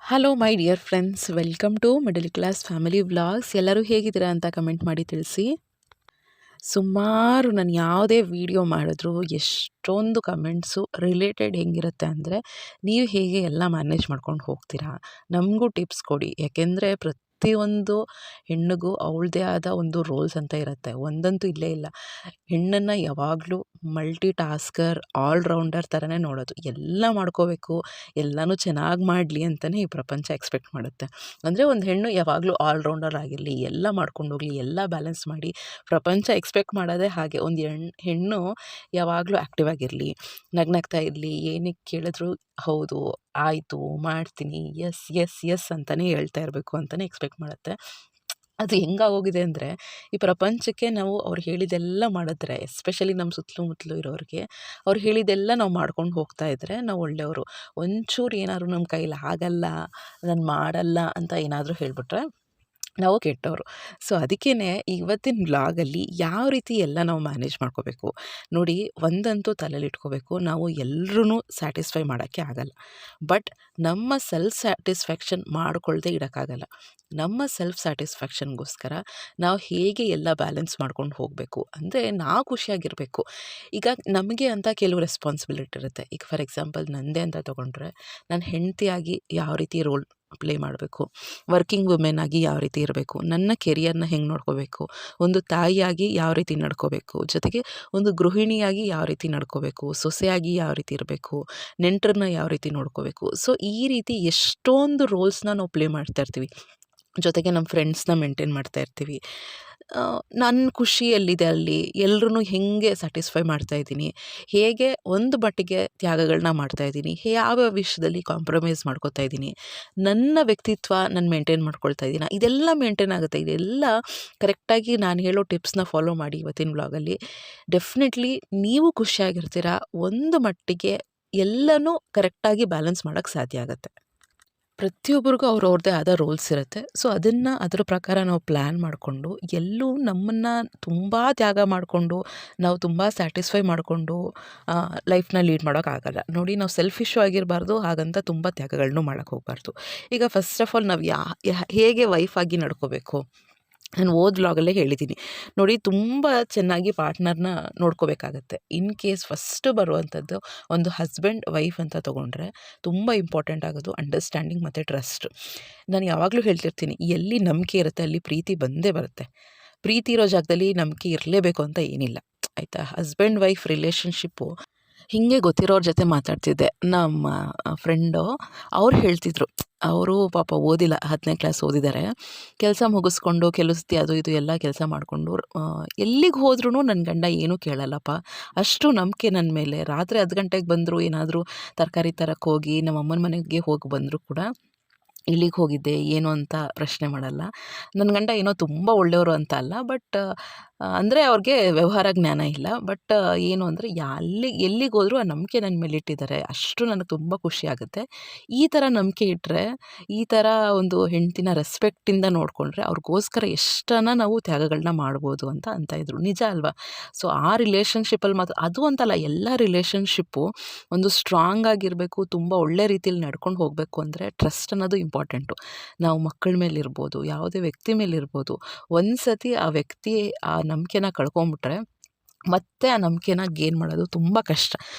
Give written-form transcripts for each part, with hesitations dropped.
Hello my dear friends, welcome to middle class family vlogs. ಎಲ್ಲರೂ ಹೇಗಿದ್ದೀರಾ ಅಂತ comment ಮಾಡಿ ತಿಳಿಸಿ. ಸುಮಾರು ನಾನು ಯಾವುದೇ ವಿಡಿಯೋ ಮಾಡಿದ್ರು ಎಷ್ಟೊಂದು ಕಮೆಂಟ್ಸು ರಿಲೇಟೆಡ್ ಹೆಂಗಿರುತ್ತೆ ಅಂದರೆ, ನೀವು ಹೇಗೆ ಎಲ್ಲ ಮ್ಯಾನೇಜ್ ಮಾಡ್ಕೊಂಡು ಹೋಗ್ತೀರಾ, ನಮಗೂ ಟಿಪ್ಸ್ ಕೊಡಿ. ಯಾಕೆಂದರೆ ಪ್ರತಿಯೊಂದು ಹೆಣ್ಣಿಗೂ ಅವಳದೇ ಆದ ಒಂದು ರೋಲ್ಸ್ ಅಂತ ಇರುತ್ತೆ. ಒಂದಂತೂ ಇಲ್ಲೇ ಇಲ್ಲ, ಹೆಣ್ಣನ್ನು ಯಾವಾಗಲೂ ಮಲ್ಟಿ ಟಾಸ್ಕರ್, ಆಲ್ರೌಂಡರ್ ಥರನೇ ನೋಡೋದು. ಎಲ್ಲ ಮಾಡ್ಕೋಬೇಕು, ಎಲ್ಲನೂ ಚೆನ್ನಾಗಿ ಮಾಡಲಿ ಅಂತಲೇ ಈ ಪ್ರಪಂಚ ಎಕ್ಸ್ಪೆಕ್ಟ್ ಮಾಡುತ್ತೆ. ಅಂದರೆ ಒಂದು ಹೆಣ್ಣು ಯಾವಾಗಲೂ ಆಲ್ರೌಂಡರ್ ಆಗಿರಲಿ, ಎಲ್ಲ ಮಾಡ್ಕೊಂಡು ಹೋಗಲಿ, ಎಲ್ಲ ಬ್ಯಾಲೆನ್ಸ್ ಮಾಡಿ, ಪ್ರಪಂಚ ಎಕ್ಸ್ಪೆಕ್ಟ್ ಮಾಡೋದೇ ಹಾಗೆ. ಒಂದು ಹೆಣ್ಣು ಯಾವಾಗಲೂ ಆ್ಯಕ್ಟಿವ್ ಆಗಿರಲಿ, ನಗ್ನಗ್ತಾ ಇರಲಿ, ಏನಕ್ಕೆ ಕೇಳಿದ್ರು ಹೌದು, ಆಯಿತು, ಮಾಡ್ತೀನಿ, ಎಸ್ ಎಸ್ ಎಸ್ ಅಂತಲೇ ಹೇಳ್ತಾ ಇರಬೇಕು ಅಂತಲೇ ಎಕ್ಸ್ಪೆಕ್ಟ್ ಮಾಡುತ್ತೆ. ಅದು ಹೆಂಗಾಗೋಗಿದೆ ಅಂದರೆ, ಈ ಪ್ರಪಂಚಕ್ಕೆ ನಾವು ಅವ್ರು ಹೇಳಿದ್ದೆಲ್ಲ ಮಾಡಿದ್ರೆ, ಎಸ್ಪೆಷಲಿ ನಮ್ಮ ಸುತ್ತಲೂ ಇರೋರಿಗೆ ಅವ್ರು ಹೇಳಿದ್ದೆಲ್ಲ ನಾವು ಮಾಡ್ಕೊಂಡು ಹೋಗ್ತಾ ಇದ್ದರೆ ನಾವು ಒಳ್ಳೆಯವರು. ಒಂಚೂರು ಏನಾದ್ರು ನಮ್ಮ ಕೈಲಿ ಆಗಲ್ಲ, ನಾನು ಮಾಡಲ್ಲ ಅಂತ ಏನಾದರೂ ಹೇಳಿಬಿಟ್ರೆ ನಾವು ಕೆಟ್ಟವರು. ಸೊ ಅದಕ್ಕೇ ಇವತ್ತಿನ ವ್ಲಾಗಲ್ಲಿ ಯಾವ ರೀತಿ ಎಲ್ಲ ನಾವು ಮ್ಯಾನೇಜ್ ಮಾಡ್ಕೋಬೇಕು ನೋಡಿ. ಒಂದಂತೂ ತಲೆಯಲ್ಲಿ ಇಟ್ಕೋಬೇಕು, ನಾವು ಎಲ್ಲರೂ ಸ್ಯಾಟಿಸ್ಫೈ ಮಾಡೋಕ್ಕೆ ಆಗಲ್ಲ. ಬಟ್ ನಮ್ಮ ಸೆಲ್ಫ್ ಸ್ಯಾಟಿಸ್ಫ್ಯಾಕ್ಷನ್ ಮಾಡ್ಕೊಳ್ದೆ ಇಡೋಕ್ಕಾಗಲ್ಲ. ನಮ್ಮ ಸೆಲ್ಫ್ ಸ್ಯಾಟಿಸ್ಫ್ಯಾಕ್ಷನ್ಗೋಸ್ಕರ ನಾವು ಹೇಗೆ ಎಲ್ಲ ಬ್ಯಾಲೆನ್ಸ್ ಮಾಡ್ಕೊಂಡು ಹೋಗಬೇಕು ಅಂದರೆ, ನಾವು ಖುಷಿಯಾಗಿರಬೇಕು. ಈಗ ನಮಗೆ ಅಂತ ಕೆಲವು ರೆಸ್ಪಾನ್ಸಿಬಿಲಿಟಿ ಇರುತ್ತೆ. ಈಗ ಫಾರ್ ಎಕ್ಸಾಂಪಲ್ ನಂದೇ ಅಂತ ತೊಗೊಂಡ್ರೆ, ನಾನು ಹೆಂಡತಿಯಾಗಿ ಯಾವ ರೀತಿ ರೋಲ್ ಪ್ಲೇ ಮಾಡಬೇಕು, ವರ್ಕಿಂಗ್ ವುಮೆನ್ ಆಗಿ ಯಾವ ರೀತಿ ಇರಬೇಕು, ನನ್ನ ಕೆರಿಯರ್ನ ಹೆಂಗೆ ನೋಡ್ಕೋಬೇಕು, ಒಂದು ತಾಯಿಯಾಗಿ ಯಾವ ರೀತಿ ನಡ್ಕೋಬೇಕು, ಜೊತೆಗೆ ಒಂದು ಗೃಹಿಣಿಯಾಗಿ ಯಾವ ರೀತಿ ನಡ್ಕೋಬೇಕು, ಸೊಸೆಯಾಗಿ ಯಾವ ರೀತಿ ಇರಬೇಕು, ನೆಂಟರನ್ನ ಯಾವ ರೀತಿ ನೋಡ್ಕೋಬೇಕು. ಸೊ ಈ ರೀತಿ ಎಷ್ಟೊಂದು ರೋಲ್ಸ್ನ ನಾವು ಪ್ಲೇ ಮಾಡ್ತಾ ಇರ್ತೀವಿ. ಜೊತೆಗೆ ನಮ್ಮ ಫ್ರೆಂಡ್ಸ್ನ ಮೇಂಟೈನ್ ಮಾಡ್ತಾ ಇರ್ತೀವಿ. ನನ್ನ ಖುಷಿ ಎಲ್ಲಿದೆ ಅಲ್ಲಿ, ಎಲ್ರೂ ಹೇಗೆ ಸ್ಯಾಟಿಸ್ಫೈ ಮಾಡ್ತಾಯಿದ್ದೀನಿ, ಹೇಗೆ ಒಂದು ಮಟ್ಟಿಗೆ ತ್ಯಾಗಗಳನ್ನ ಮಾಡ್ತಾಯಿದ್ದೀನಿ, ಯಾವ್ಯಾವ ವಿಷಯದಲ್ಲಿ ಕಾಂಪ್ರಮೈಸ್ ಮಾಡ್ಕೊತಾ ಇದ್ದೀನಿ, ನನ್ನ ವ್ಯಕ್ತಿತ್ವ ನಾನು ಮೇಂಟೈನ್ ಮಾಡ್ಕೊಳ್ತಾ ಇದ್ದೀನಿ, ಇದೆಲ್ಲ ಮೇಂಟೈನ್ ಆಗುತ್ತೆ. ಇದೆಲ್ಲ ಕರೆಕ್ಟಾಗಿ ನಾನು ಹೇಳೋ ಟಿಪ್ಸ್ನ ಫಾಲೋ ಮಾಡಿ ಇವತ್ತಿನ ವ್ಲಾಗಲ್ಲಿ ಡೆಫಿನೆಟ್ಲಿ ನೀವು ಖುಷಿಯಾಗಿರ್ತೀರ. ಒಂದು ಮಟ್ಟಿಗೆ ಎಲ್ಲನೂ ಕರೆಕ್ಟಾಗಿ ಬ್ಯಾಲೆನ್ಸ್ ಮಾಡೋಕ್ಕೆ ಸಾಧ್ಯ ಆಗುತ್ತೆ. ಪ್ರತಿಯೊಬ್ಬರಿಗೂ ಅವ್ರದ್ದೇ ಆದ ರೋಲ್ಸ್ ಇರುತ್ತೆ. ಸೊ ಅದನ್ನು ಅದರ ಪ್ರಕಾರ ನಾವು ಪ್ಲ್ಯಾನ್ ಮಾಡಿಕೊಂಡು, ಎಲ್ಲೂ ನಮ್ಮನ್ನು ತುಂಬ ತ್ಯಾಗ ಮಾಡಿಕೊಂಡು, ನಾವು ತುಂಬ ಸ್ಯಾಟಿಸ್ಫೈ ಮಾಡಿಕೊಂಡು ಲೈಫ್ನ ಲೀಡ್ ಮಾಡೋಕ್ಕಾಗಲ್ಲ. ನೋಡಿ, ನಾವು ಸೆಲ್ಫಿಶು ಆಗಿರಬಾರ್ದು, ಹಾಗಂತ ತುಂಬ ತ್ಯಾಗಗಳನ್ನೂ ಮಾಡೋಕ್ಕೆ ಹೋಗಬಾರ್ದು. ಈಗ ಫಸ್ಟ್ ಆಫ್ ಆಲ್ ನಾವು ಹೇಗೆ ವೈಫಾಗಿ ನಡ್ಕೋಬೇಕು, ನಾನು ವ್ಲಾಗಲ್ಲೇ ಹೇಳಿದ್ದೀನಿ ನೋಡಿ. ತುಂಬ ಚೆನ್ನಾಗಿ ಪಾರ್ಟ್ನರ್ನ ನೋಡ್ಕೋಬೇಕಾಗತ್ತೆ. ಇನ್ ಕೇಸ್ ಫಸ್ಟ್ ಬರುವಂಥದ್ದು ಒಂದು ಹಸ್ಬೆಂಡ್ ವೈಫ್ ಅಂತ ತೊಗೊಂಡ್ರೆ ತುಂಬ ಇಂಪಾರ್ಟೆಂಟ್ ಆಗೋದು ಅಂಡರ್ಸ್ಟ್ಯಾಂಡಿಂಗ್ ಮತ್ತು ಟ್ರಸ್ಟ್. ನಾನು ಯಾವಾಗಲೂ ಹೇಳ್ತಿರ್ತೀನಿ, ಎಲ್ಲಿ ನಂಬಿಕೆ ಇರುತ್ತೆ ಅಲ್ಲಿ ಪ್ರೀತಿ ಬಂದೇ ಬರುತ್ತೆ. ಪ್ರೀತಿ ಇರೋ ಜಾಗದಲ್ಲಿ ನಂಬಿಕೆ ಇರಲೇಬೇಕು ಅಂತ ಏನಿಲ್ಲ, ಆಯಿತಾ. ಹಸ್ಬೆಂಡ್ ವೈಫ್ ರಿಲೇಷನ್ಶಿಪ್ಪು ಹೀಗೆ ಗೊತ್ತಿರೋರ ಜೊತೆ ಮಾತಾಡ್ತಿದ್ದೆ. ನಮ್ಮ ಫ್ರೆಂಡು ಅವ್ರು ಹೇಳ್ತಿದ್ರು, ಅವರು ಪಾಪ ಓದಿಲ್ಲ, 10ನೇ ಕ್ಲಾಸ್ ಓದಿದ್ದಾರೆ. ಕೆಲಸ ಮುಗಿಸ್ಕೊಂಡು ಕೆಲವು ಸತಿ ಅದು ಇದು ಎಲ್ಲ ಕೆಲಸ ಮಾಡಿಕೊಂಡು ಎಲ್ಲಿಗೆ ಹೋದ್ರೂ ನನ್ನ ಗಂಡ ಏನೂ ಕೇಳಲ್ಲಪ್ಪ, ಅಷ್ಟು ನಂಬಿಕೆ ನನ್ನ ಮೇಲೆ. ರಾತ್ರಿ 10 ಗಂಟೆಗೆ ಬಂದರು, ಏನಾದರೂ ತರಕಾರಿ ತರಕ್ಕೆ ಹೋಗಿ ನಮ್ಮ ಅಮ್ಮನ ಮನೆಗೆ ಹೋಗಿ ಬಂದರೂ ಕೂಡ ಇಲ್ಲಿಗೆ ಹೋಗಿದ್ದೆ ಏನು ಅಂತ ಪ್ರಶ್ನೆ ಮಾಡಲ್ಲ. ನನ್ನ ಗಂಡ ಏನೋ ತುಂಬ ಒಳ್ಳೆಯವರು ಅಂತ ಅಲ್ಲ, ಬಟ್ ಅಂದರೆ ಅವ್ರಿಗೆ ವ್ಯವಹಾರ ಜ್ಞಾನ ಇಲ್ಲ. ಬಟ್ ಏನು ಅಂದರೆ ಎಲ್ಲಿಗೆ ಹೋದರೂ ಆ ನಂಬಿಕೆ ನನ್ನ ಮೇಲೆ ಇಟ್ಟಿದ್ದಾರೆ, ಅಷ್ಟು ನನಗೆ ತುಂಬ ಖುಷಿ ಆಗುತ್ತೆ. ಈ ಥರ ನಂಬಿಕೆ ಇಟ್ಟರೆ, ಈ ಥರ ಒಂದು ಹೆಂಡ್ತಿನ ರೆಸ್ಪೆಕ್ಟಿಂದ ನೋಡಿಕೊಂಡ್ರೆ ಅವ್ರಿಗೋಸ್ಕರ ಎಷ್ಟನ್ನ ನಾವು ತ್ಯಾಗಗಳನ್ನ ಮಾಡ್ಬೋದು ಅಂತ ಇದ್ರು. ನಿಜ ಅಲ್ವಾ? ಸೊ ಆ ರಿಲೇಷನ್ಶಿಪ್ಪಲ್ಲಿ ಮಾತ್ರ ಅದು ಅಂತಲ್ಲ, ಎಲ್ಲ ರಿಲೇಷನ್ಶಿಪ್ಪು ಒಂದು ಸ್ಟ್ರಾಂಗ್ ಆಗಿರಬೇಕು, ತುಂಬ ಒಳ್ಳೆ ರೀತಿಯಲ್ಲಿ ನಡ್ಕೊಂಡು ಹೋಗಬೇಕು ಅಂದರೆ ಟ್ರಸ್ಟ್ ಅನ್ನೋದು ಇಂಪಾರ್ಟೆಂಟು. ನಾವು ಮಕ್ಕಳ ಮೇಲಿರ್ಬೋದು, ಯಾವುದೇ ವ್ಯಕ್ತಿ ಮೇಲಿರ್ಬೋದು, ಒಂದು ಸತಿ ಆ ವ್ಯಕ್ತಿ ಆ ನಂಬಿಕೆನ ಕಳ್ಕೊಂಬಿಟ್ರೆ ಮತ್ತೆ ಆ ನಂಬಿಕೆನ ಗೇನ್ ಮಾಡೋದು ತುಂಬ ಕಷ್ಟ.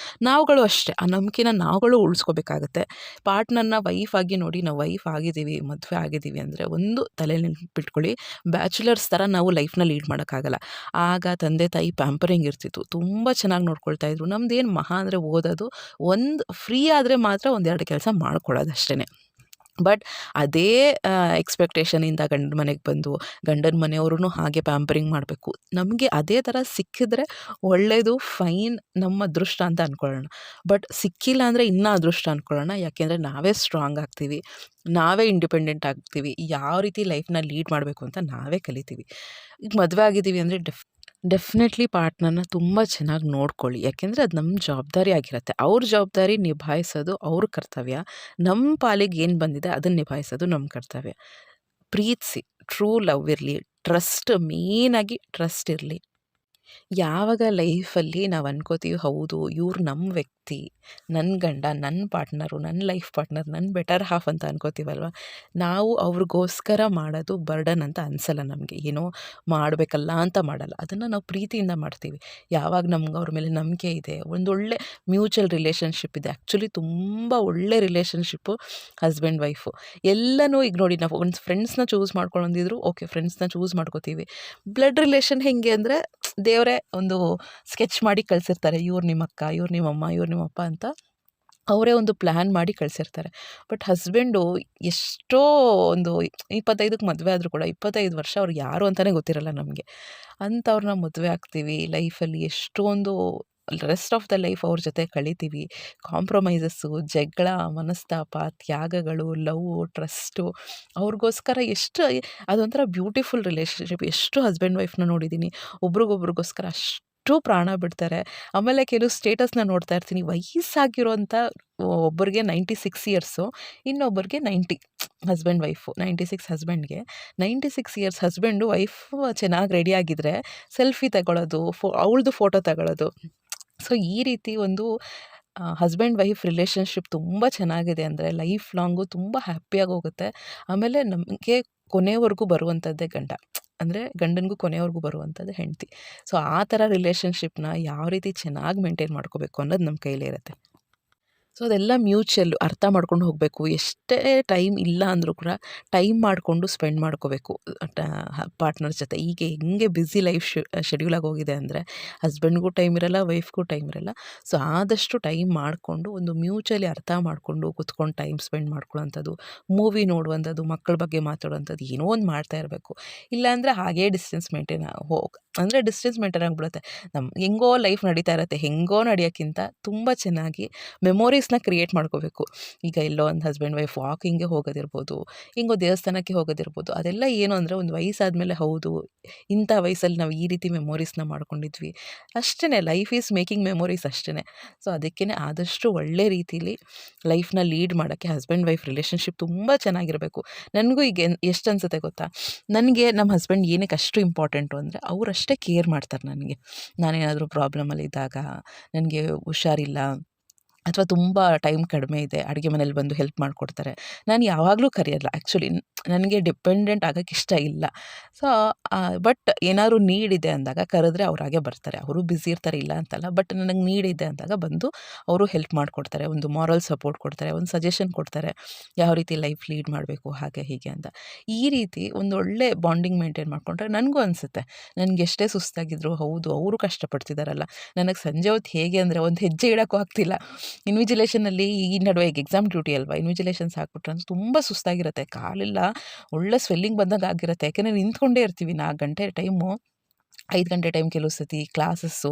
ನಾವುಗಳು ಅಷ್ಟೇ, ಆ ನಂಬಿಕೆನ ನಾವುಗಳು ಉಳಿಸ್ಕೋಬೇಕಾಗತ್ತೆ. ಪಾರ್ಟ್ನರ್ನ ವೈಫ್ ಆಗಿ ನೋಡಿ, ನಾವು ವೈಫ್ ಆಗಿದ್ದೀವಿ, ಮದುವೆ ಆಗಿದ್ದೀವಿ ಅಂದರೆ ಒಂದು ತಲೆಯಲ್ಲಿ ನೆನ್ಪಿಟ್ಕೊಳ್ಳಿ, ಬ್ಯಾಚುಲರ್ಸ್ ಥರ ನಾವು ಲೈಫ್ನ ಲೀಡ್ ಮಾಡೋಕ್ಕಾಗಲ್ಲ. ಆಗ ತಂದೆ ತಾಯಿ ಪ್ಯಾಂಪರಿಂಗ್ ಇರ್ತಿತ್ತು, ತುಂಬ ಚೆನ್ನಾಗಿ ನೋಡ್ಕೊಳ್ತಾ ಇದ್ರು. ನಮ್ದೇನು ಮಹಾ ಅಂದರೆ ಓದೋದು, ಒಂದು ಫ್ರೀ ಆದರೆ ಮಾತ್ರ 1-2 ಕೆಲಸ ಮಾಡ್ಕೊಳ್ಳೋದು ಅಷ್ಟೇ. ಬಟ್ ಅದೇ ಎಕ್ಸ್ಪೆಕ್ಟೇಷನಿಂದ ಗಂಡನ ಮನೆಗೆ ಬಂದು ಗಂಡನ ಮನೆಯವ್ರೂ ಹಾಗೆ ಪ್ಯಾಂಪರಿಂಗ್ ಮಾಡಬೇಕು. ನಮಗೆ ಅದೇ ಥರ ಸಿಕ್ಕಿದ್ರೆ ಒಳ್ಳೆಯದು, ಫೈನ್, ನಮ್ಮ ಅದೃಷ್ಟ ಅಂತ ಅಂದ್ಕೊಳ್ಳೋಣ. ಬಟ್ ಸಿಕ್ಕಿಲ್ಲ ಅಂದರೆ ಇನ್ನೂ ಅದೃಷ್ಟ ಅಂದ್ಕೊಳ್ಳೋಣ. ಯಾಕೆಂದರೆ ನಾವೇ ಸ್ಟ್ರಾಂಗ್ ಆಗ್ತೀವಿ, ನಾವೇ ಇಂಡಿಪೆಂಡೆಂಟ್ ಆಗ್ತೀವಿ, ಯಾವ ರೀತಿ ಲೈಫ್ನ ಲೀಡ್ ಮಾಡಬೇಕು ಅಂತ ನಾವೇ ಕಲಿತೀವಿ. ಈಗ ಮದುವೆ ಆಗಿದ್ದೀವಿ ಅಂದರೆ ಡೆಫಿನೆಟ್ಲಿ ಪಾರ್ಟ್ನರ್ನ ತುಂಬ ಚೆನ್ನಾಗಿ ನೋಡ್ಕೊಳ್ಳಿ. ಯಾಕೆಂದರೆ ಅದು ನಮ್ಮ ಜವಾಬ್ದಾರಿ ಆಗಿರುತ್ತೆ. ಅವ್ರ ಜವಾಬ್ದಾರಿ ನಿಭಾಯಿಸೋದು ಅವ್ರ ಕರ್ತವ್ಯ, ನಮ್ಮ ಪಾಲಿಗೆ ಏನು ಬಂದಿದೆ ಅದನ್ನು ನಿಭಾಯಿಸೋದು ನಮ್ಮ ಕರ್ತವ್ಯ. ಪ್ರೀತಿಸಿ, ಟ್ರೂ ಲವ್ ಇರಲಿ, ಟ್ರಸ್ಟ್, ಮೇಯ್ನಾಗಿ ಟ್ರಸ್ಟ್ ಇರಲಿ. ಯಾವಾಗ ಲೈಫಲ್ಲಿ ನಾವು ಅನ್ಕೋತೀವಿ ಹೌದು ಇವ್ರು ನಮ್ಮ ವ್ಯಕ್ತಿ, ನನ್ನ ಗಂಡ, ನನ್ನ ಪಾರ್ಟ್ನರು, ನನ್ನ ಲೈಫ್ ಪಾರ್ಟ್ನರ್, ನನ್ನ ಬೆಟರ್ ಹಾಫ್ ಅಂತ ಅನ್ಕೋತೀವಲ್ವ, ನಾವು ಅವ್ರಿಗೋಸ್ಕರ ಮಾಡೋದು ಬರ್ಡನ್ ಅಂತ ಅನಿಸಲ್ಲ ನಮಗೆ. ಏನೋ ಮಾಡಬೇಕಲ್ಲ ಅಂತ ಮಾಡಲ್ಲ, ಅದನ್ನು ನಾವು ಪ್ರೀತಿಯಿಂದ ಮಾಡ್ತೀವಿ. ಯಾವಾಗ ನಮ್ಗೆ ಅವ್ರ ಮೇಲೆ ನಂಬಿಕೆ ಇದೆ, ಒಂದೊಳ್ಳೆ ಮ್ಯೂಚುವಲ್ ರಿಲೇಷನ್ಶಿಪ್ ಇದೆ. ಆ್ಯಕ್ಚುಲಿ ತುಂಬ ಒಳ್ಳೆ ರಿಲೇಷನ್ಶಿಪ್ಪು ಹಸ್ಬೆಂಡ್ ವೈಫು. ಎಲ್ಲನೂ ಈಗ ನೋಡಿ, ನಾವು ಒಂದು ಫ್ರೆಂಡ್ಸ್ನ ಚೂಸ್ ಮಾಡ್ಕೊಂಡಿದ್ರು, ಓಕೆ ಫ್ರೆಂಡ್ಸ್ನ ಚೂಸ್ ಮಾಡ್ಕೋತೀವಿ. ಬ್ಲಡ್ ರಿಲೇಷನ್ ಹೆಂಗೆ ಅಂದರೆ, ದೇವರೇ ಒಂದು ಸ್ಕೆಚ್ ಮಾಡಿ ಕಳಿಸಿರ್ತಾರೆ, ಇವ್ರು ನಿಮ್ಮ ಅಕ್ಕ, ಇವ್ರು ನಿಮ್ಮಮ್ಮ, ಇವ್ರು ನಿಮ್ಮಪ್ಪ ಅಂತ ಅವರೇ ಒಂದು ಪ್ಲ್ಯಾನ್ ಮಾಡಿ ಕಳಿಸಿರ್ತಾರೆ. ಬಟ್ ಹಸ್ಬೆಂಡು ಎಷ್ಟೋ ಒಂದು 25ಕ್ಕೆ ಮದುವೆ ಆದರೂ ಕೂಡ 25 ವರ್ಷ ಅವ್ರು ಯಾರು ಅಂತಲೇ ಗೊತ್ತಿರಲ್ಲ ನಮಗೆ. ಅಂಥವ್ರನ್ನ ಮದುವೆ ಆಗ್ತೀವಿ. ಲೈಫಲ್ಲಿ ಎಷ್ಟೊಂದು ರೆಸ್ಟ್ ಆಫ್ ದ ಲೈಫ್ ಅವ್ರ ಜೊತೆ ಕಳಿತೀವಿ. ಕಾಂಪ್ರಮೈಸಸ್ಸು, ಜಗಳ, ಮನಸ್ತಾಪ, ತ್ಯಾಗಗಳು, ಲವ್, ಟ್ರಸ್ಟು, ಅವ್ರಿಗೋಸ್ಕರ ಎಷ್ಟು ಅದೊಂಥರ ಬ್ಯೂಟಿಫುಲ್ ರಿಲೇಷನ್ಶಿಪ್. ಎಷ್ಟು ಹಸ್ಬೆಂಡ್ ವೈಫ್ನ ನೋಡಿದ್ದೀನಿ, ಒಬ್ರಿಗೊಬ್ರಿಗೋಸ್ಕರ ಅಷ್ಟು ಪ್ರಾಣ ಬಿಡ್ತಾರೆ. ಆಮೇಲೆ ಕೆಲವು ಸ್ಟೇಟಸ್ನ ನೋಡ್ತಾ ಇರ್ತೀನಿ, ವಯಸ್ಸಾಗಿರೋಂಥ ಒಬ್ಬರಿಗೆ 96 ಇಯರ್ಸು, ಇನ್ನೊಬ್ಬರಿಗೆ 90. Husband wife 96 ಹಸ್ಬೆಂಡ್ಗೆ, 96 years husband, wife ಚೆನ್ನಾಗಿ ರೆಡಿ ಆಗಿದ್ರೆ ಸೆಲ್ಫಿ ತಗೊಳ್ಳೋದು, ಅವಳದು ಫೋಟೋ ತಗೊಳ್ಳೋದು. ಸೊ ಈ ರೀತಿ ಒಂದು ಹಸ್ಬೆಂಡ್ ವೈಫ್ ರಿಲೇಷನ್ಶಿಪ್ ತುಂಬ ಚೆನ್ನಾಗಿದೆ ಅಂದರೆ ಲೈಫ್ ಲಾಂಗು ತುಂಬ ಹ್ಯಾಪಿಯಾಗಿ ಹೋಗುತ್ತೆ. ಆಮೇಲೆ ನಮಗೆ ಕೊನೆವರೆಗೂ ಬರುವಂಥದ್ದೇ ಗಂಡ, ಅಂದರೆ ಗಂಡನಿಗೂ ಕೊನೆವರೆಗೂ ಬರುವಂಥದ್ದು ಹೆಂಡತಿ. ಸೊ ಆ ಥರ ರಿಲೇಷನ್ಶಿಪ್ನ ಯಾವ ರೀತಿ ಚೆನ್ನಾಗಿ ಮೇಂಟೈನ್ ಮಾಡ್ಕೋಬೇಕು ಅನ್ನೋದು ನಮ್ಮ ಕೈಲೇ ಇರುತ್ತೆ. ಸೊ ಅದೆಲ್ಲ ಮ್ಯೂಚುವಲ್ಲು ಅರ್ಥ ಮಾಡ್ಕೊಂಡು ಹೋಗಬೇಕು. ಎಷ್ಟೇ ಟೈಮ್ ಇಲ್ಲ ಅಂದರೂ ಕೂಡ ಟೈಮ್ ಮಾಡಿಕೊಂಡು ಸ್ಪೆಂಡ್ ಮಾಡ್ಕೋಬೇಕು ಪಾರ್ಟ್ನರ್ ಜೊತೆ. ಈಗ ಹೆಂಗೆ ಬ್ಯುಸಿ ಲೈಫ್ ಶೆಡ್ಯೂಲಾಗಿ ಹೋಗಿದೆ ಅಂದರೆ, ಹಸ್ಬೆಂಡ್ಗೂ ಟೈಮ್ ಇರಲ್ಲ, ವೈಫ್ಗೂ ಟೈಮ್ ಇರಲ್ಲ. ಸೊ ಆದಷ್ಟು ಟೈಮ್ ಮಾಡಿಕೊಂಡು ಒಂದು ಮ್ಯೂಚುವಲಿ ಅರ್ಥ ಮಾಡಿಕೊಂಡು ಕೂತ್ಕೊಂಡು ಟೈಮ್ ಸ್ಪೆಂಡ್ ಮಾಡ್ಕೊಳ್ಳೋಂಥದ್ದು, ಮೂವಿ ನೋಡುವಂಥದ್ದು, ಮಕ್ಕಳ ಬಗ್ಗೆ ಮಾತಾಡುವಂಥದ್ದು, ಏನೋ ಒಂದು ಮಾಡ್ತಾ ಇರಬೇಕು. ಇಲ್ಲಾಂದರೆ ಹಾಗೇ ಡಿಸ್ಟೆನ್ಸ್ ಮೇಂಟೈನ್ ಅಂದರೆ ಡಿಸ್ಟೆನ್ಸ್ ಮೇಂಟೈನ್ ಆಗಿಬಿಡುತ್ತೆ. ಹೆಂಗೋ ಲೈಫ್ ನಡೀತಾ ಇರುತ್ತೆ, ಹೆಂಗೋ ನಡೆಯೋಕ್ಕಿಂತ ತುಂಬ ಚೆನ್ನಾಗಿ ಮೆಮೊರೀಸ್ನ ಕ್ರಿಯೇಟ್ ಮಾಡ್ಕೋಬೇಕು. ಈಗ ಎಲ್ಲೋ ಒಂದು ಹಸ್ಬೆಂಡ್ ವೈಫ್ ವಾಕಿಂಗ್ಗೆ ಹೋಗೋದಿರ್ಬೋದು, ಹಿಂಗೋ ದೇವಸ್ಥಾನಕ್ಕೆ ಹೋಗೋದಿರ್ಬೋದು, ಅದೆಲ್ಲ ಏನು ಅಂದರೆ ಒಂದು ವಯಸ್ಸಾದಮೇಲೆ ಹೌದು ಇಂಥ ವಯಸ್ಸಲ್ಲಿ ನಾವು ಈ ರೀತಿ ಮೆಮೊರೀಸ್ನ ಮಾಡ್ಕೊಂಡಿದ್ವಿ, ಅಷ್ಟೇ. ಲೈಫ್ ಈಸ್ ಮೇಕಿಂಗ್ ಮೆಮೊರೀಸ್ ಅಷ್ಟೇ. ಸೊ ಅದಕ್ಕೇ ಆದಷ್ಟು ಒಳ್ಳೆ ರೀತಿಲಿ ಲೈಫ್ನ ಲೀಡ್ ಮಾಡೋಕ್ಕೆ ಹಸ್ಬೆಂಡ್ ವೈಫ್ ರಿಲೇಷನ್ಶಿಪ್ ತುಂಬ ಚೆನ್ನಾಗಿರಬೇಕು. ನನಗೂ ಈಗ ಎಷ್ಟು ಅನಿಸುತ್ತೆ ಗೊತ್ತಾ, ನನಗೆ ನಮ್ಮ ಹಸ್ಬೆಂಡ್ ಏನಕ್ಕೆ ಅಷ್ಟು ಇಂಪಾರ್ಟೆಂಟು ಅಂದರೆ, ಅವರಷ್ಟೇ ಕೇರ್ ಮಾಡ್ತಾರೆ ನನಗೆ. ನಾನೇನಾದರೂ ಪ್ರಾಬ್ಲಮಲ್ಲಿದ್ದಾಗ, ನನಗೆ ಹುಷಾರಿಲ್ಲ ಅಥವಾ ತುಂಬ ಟೈಮ್ ಕಡಿಮೆ ಇದೆ, ಅಡುಗೆ ಮನೇಲಿ ಬಂದು ಹೆಲ್ಪ್ ಮಾಡಿಕೊಡ್ತಾರೆ. ನಾನು ಯಾವಾಗಲೂ ಕರೆಯಲ್ಲ ಆ್ಯಕ್ಚುಲಿ, ನನಗೆ ಡಿಪೆಂಡೆಂಟ್ ಆಗೋಕ್ಕೆ ಇಷ್ಟ ಇಲ್ಲ. ಸೊ ಬಟ್ ಏನಾದ್ರು ನೀಡಿದೆ ಅಂದಾಗ ಕರೆದ್ರೆ ಅವ್ರು ಹಾಗೆ ಬರ್ತಾರೆ. ಅವರು ಬ್ಯುಸಿ ಇರ್ತಾರೆ, ಇಲ್ಲ ಅಂತಲ್ಲ, ಬಟ್ ನನಗೆ ನೀಡಿದೆ ಅಂದಾಗ ಬಂದು ಅವರು ಹೆಲ್ಪ್ ಮಾಡಿಕೊಡ್ತಾರೆ, ಒಂದು ಮಾರಲ್ ಸಪೋರ್ಟ್ ಕೊಡ್ತಾರೆ, ಒಂದು ಸಜೆಷನ್ ಕೊಡ್ತಾರೆ, ಯಾವ ರೀತಿ ಲೈಫ್ ಲೀಡ್ ಮಾಡಬೇಕು ಹಾಗೆ ಹೀಗೆ ಅಂತ. ಈ ರೀತಿ ಒಂದು ಒಳ್ಳೆ ಬಾಂಡಿಂಗ್ ಮೇಂಟೈನ್ ಮಾಡಿಕೊಂಡ್ರೆ ನನಗೂ ಅನಿಸುತ್ತೆ, ನನಗೆ ಎಷ್ಟೇ ಸುಸ್ತಾಗಿದ್ರು ಹೌದು ಅವರು ಕಷ್ಟಪಡ್ತಿದ್ದಾರಲ್ಲ. ನನಗೆ ಸಂಜೆ ಹೊತ್ತು ಹೇಗೆ ಅಂದರೆ ಒಂದು ಹೆಜ್ಜೆ ಇಡೋಕ್ಕೂ ಆಗ್ತಿಲ್ಲ. ಇನ್ವಿಜಿಲೇಷನಲ್ಲಿ ಈ ನಡುವೆ ಈಗ ಎಕ್ಸಾಮ್ ಡ್ಯೂಟಿ ಅಲ್ವಾ, ಇನ್ವಿಜಿಲೇಷನ್ಸ್ ಹಾಕ್ಬಿಟ್ರೆ ಅಂತ ತುಂಬ ಸುಸ್ತಾಗಿರುತ್ತೆ, ಕಾಲೆಲ್ಲ ಒಳ್ಳೆ ಸ್ವೆಲ್ಲಿಂಗ್ ಬಂದಂಗೆ ಆಗಿರುತ್ತೆ. ಯಾಕೆಂದರೆ ನಿಂತ್ಕೊಂಡೇ ಇರ್ತೀವಿ 4 ಗಂಟೆ ಟೈಮು, 5 ಗಂಟೆ ಟೈಮ್ ಕೆಲವು ಸತಿ ಕ್ಲಾಸಸ್ಸು,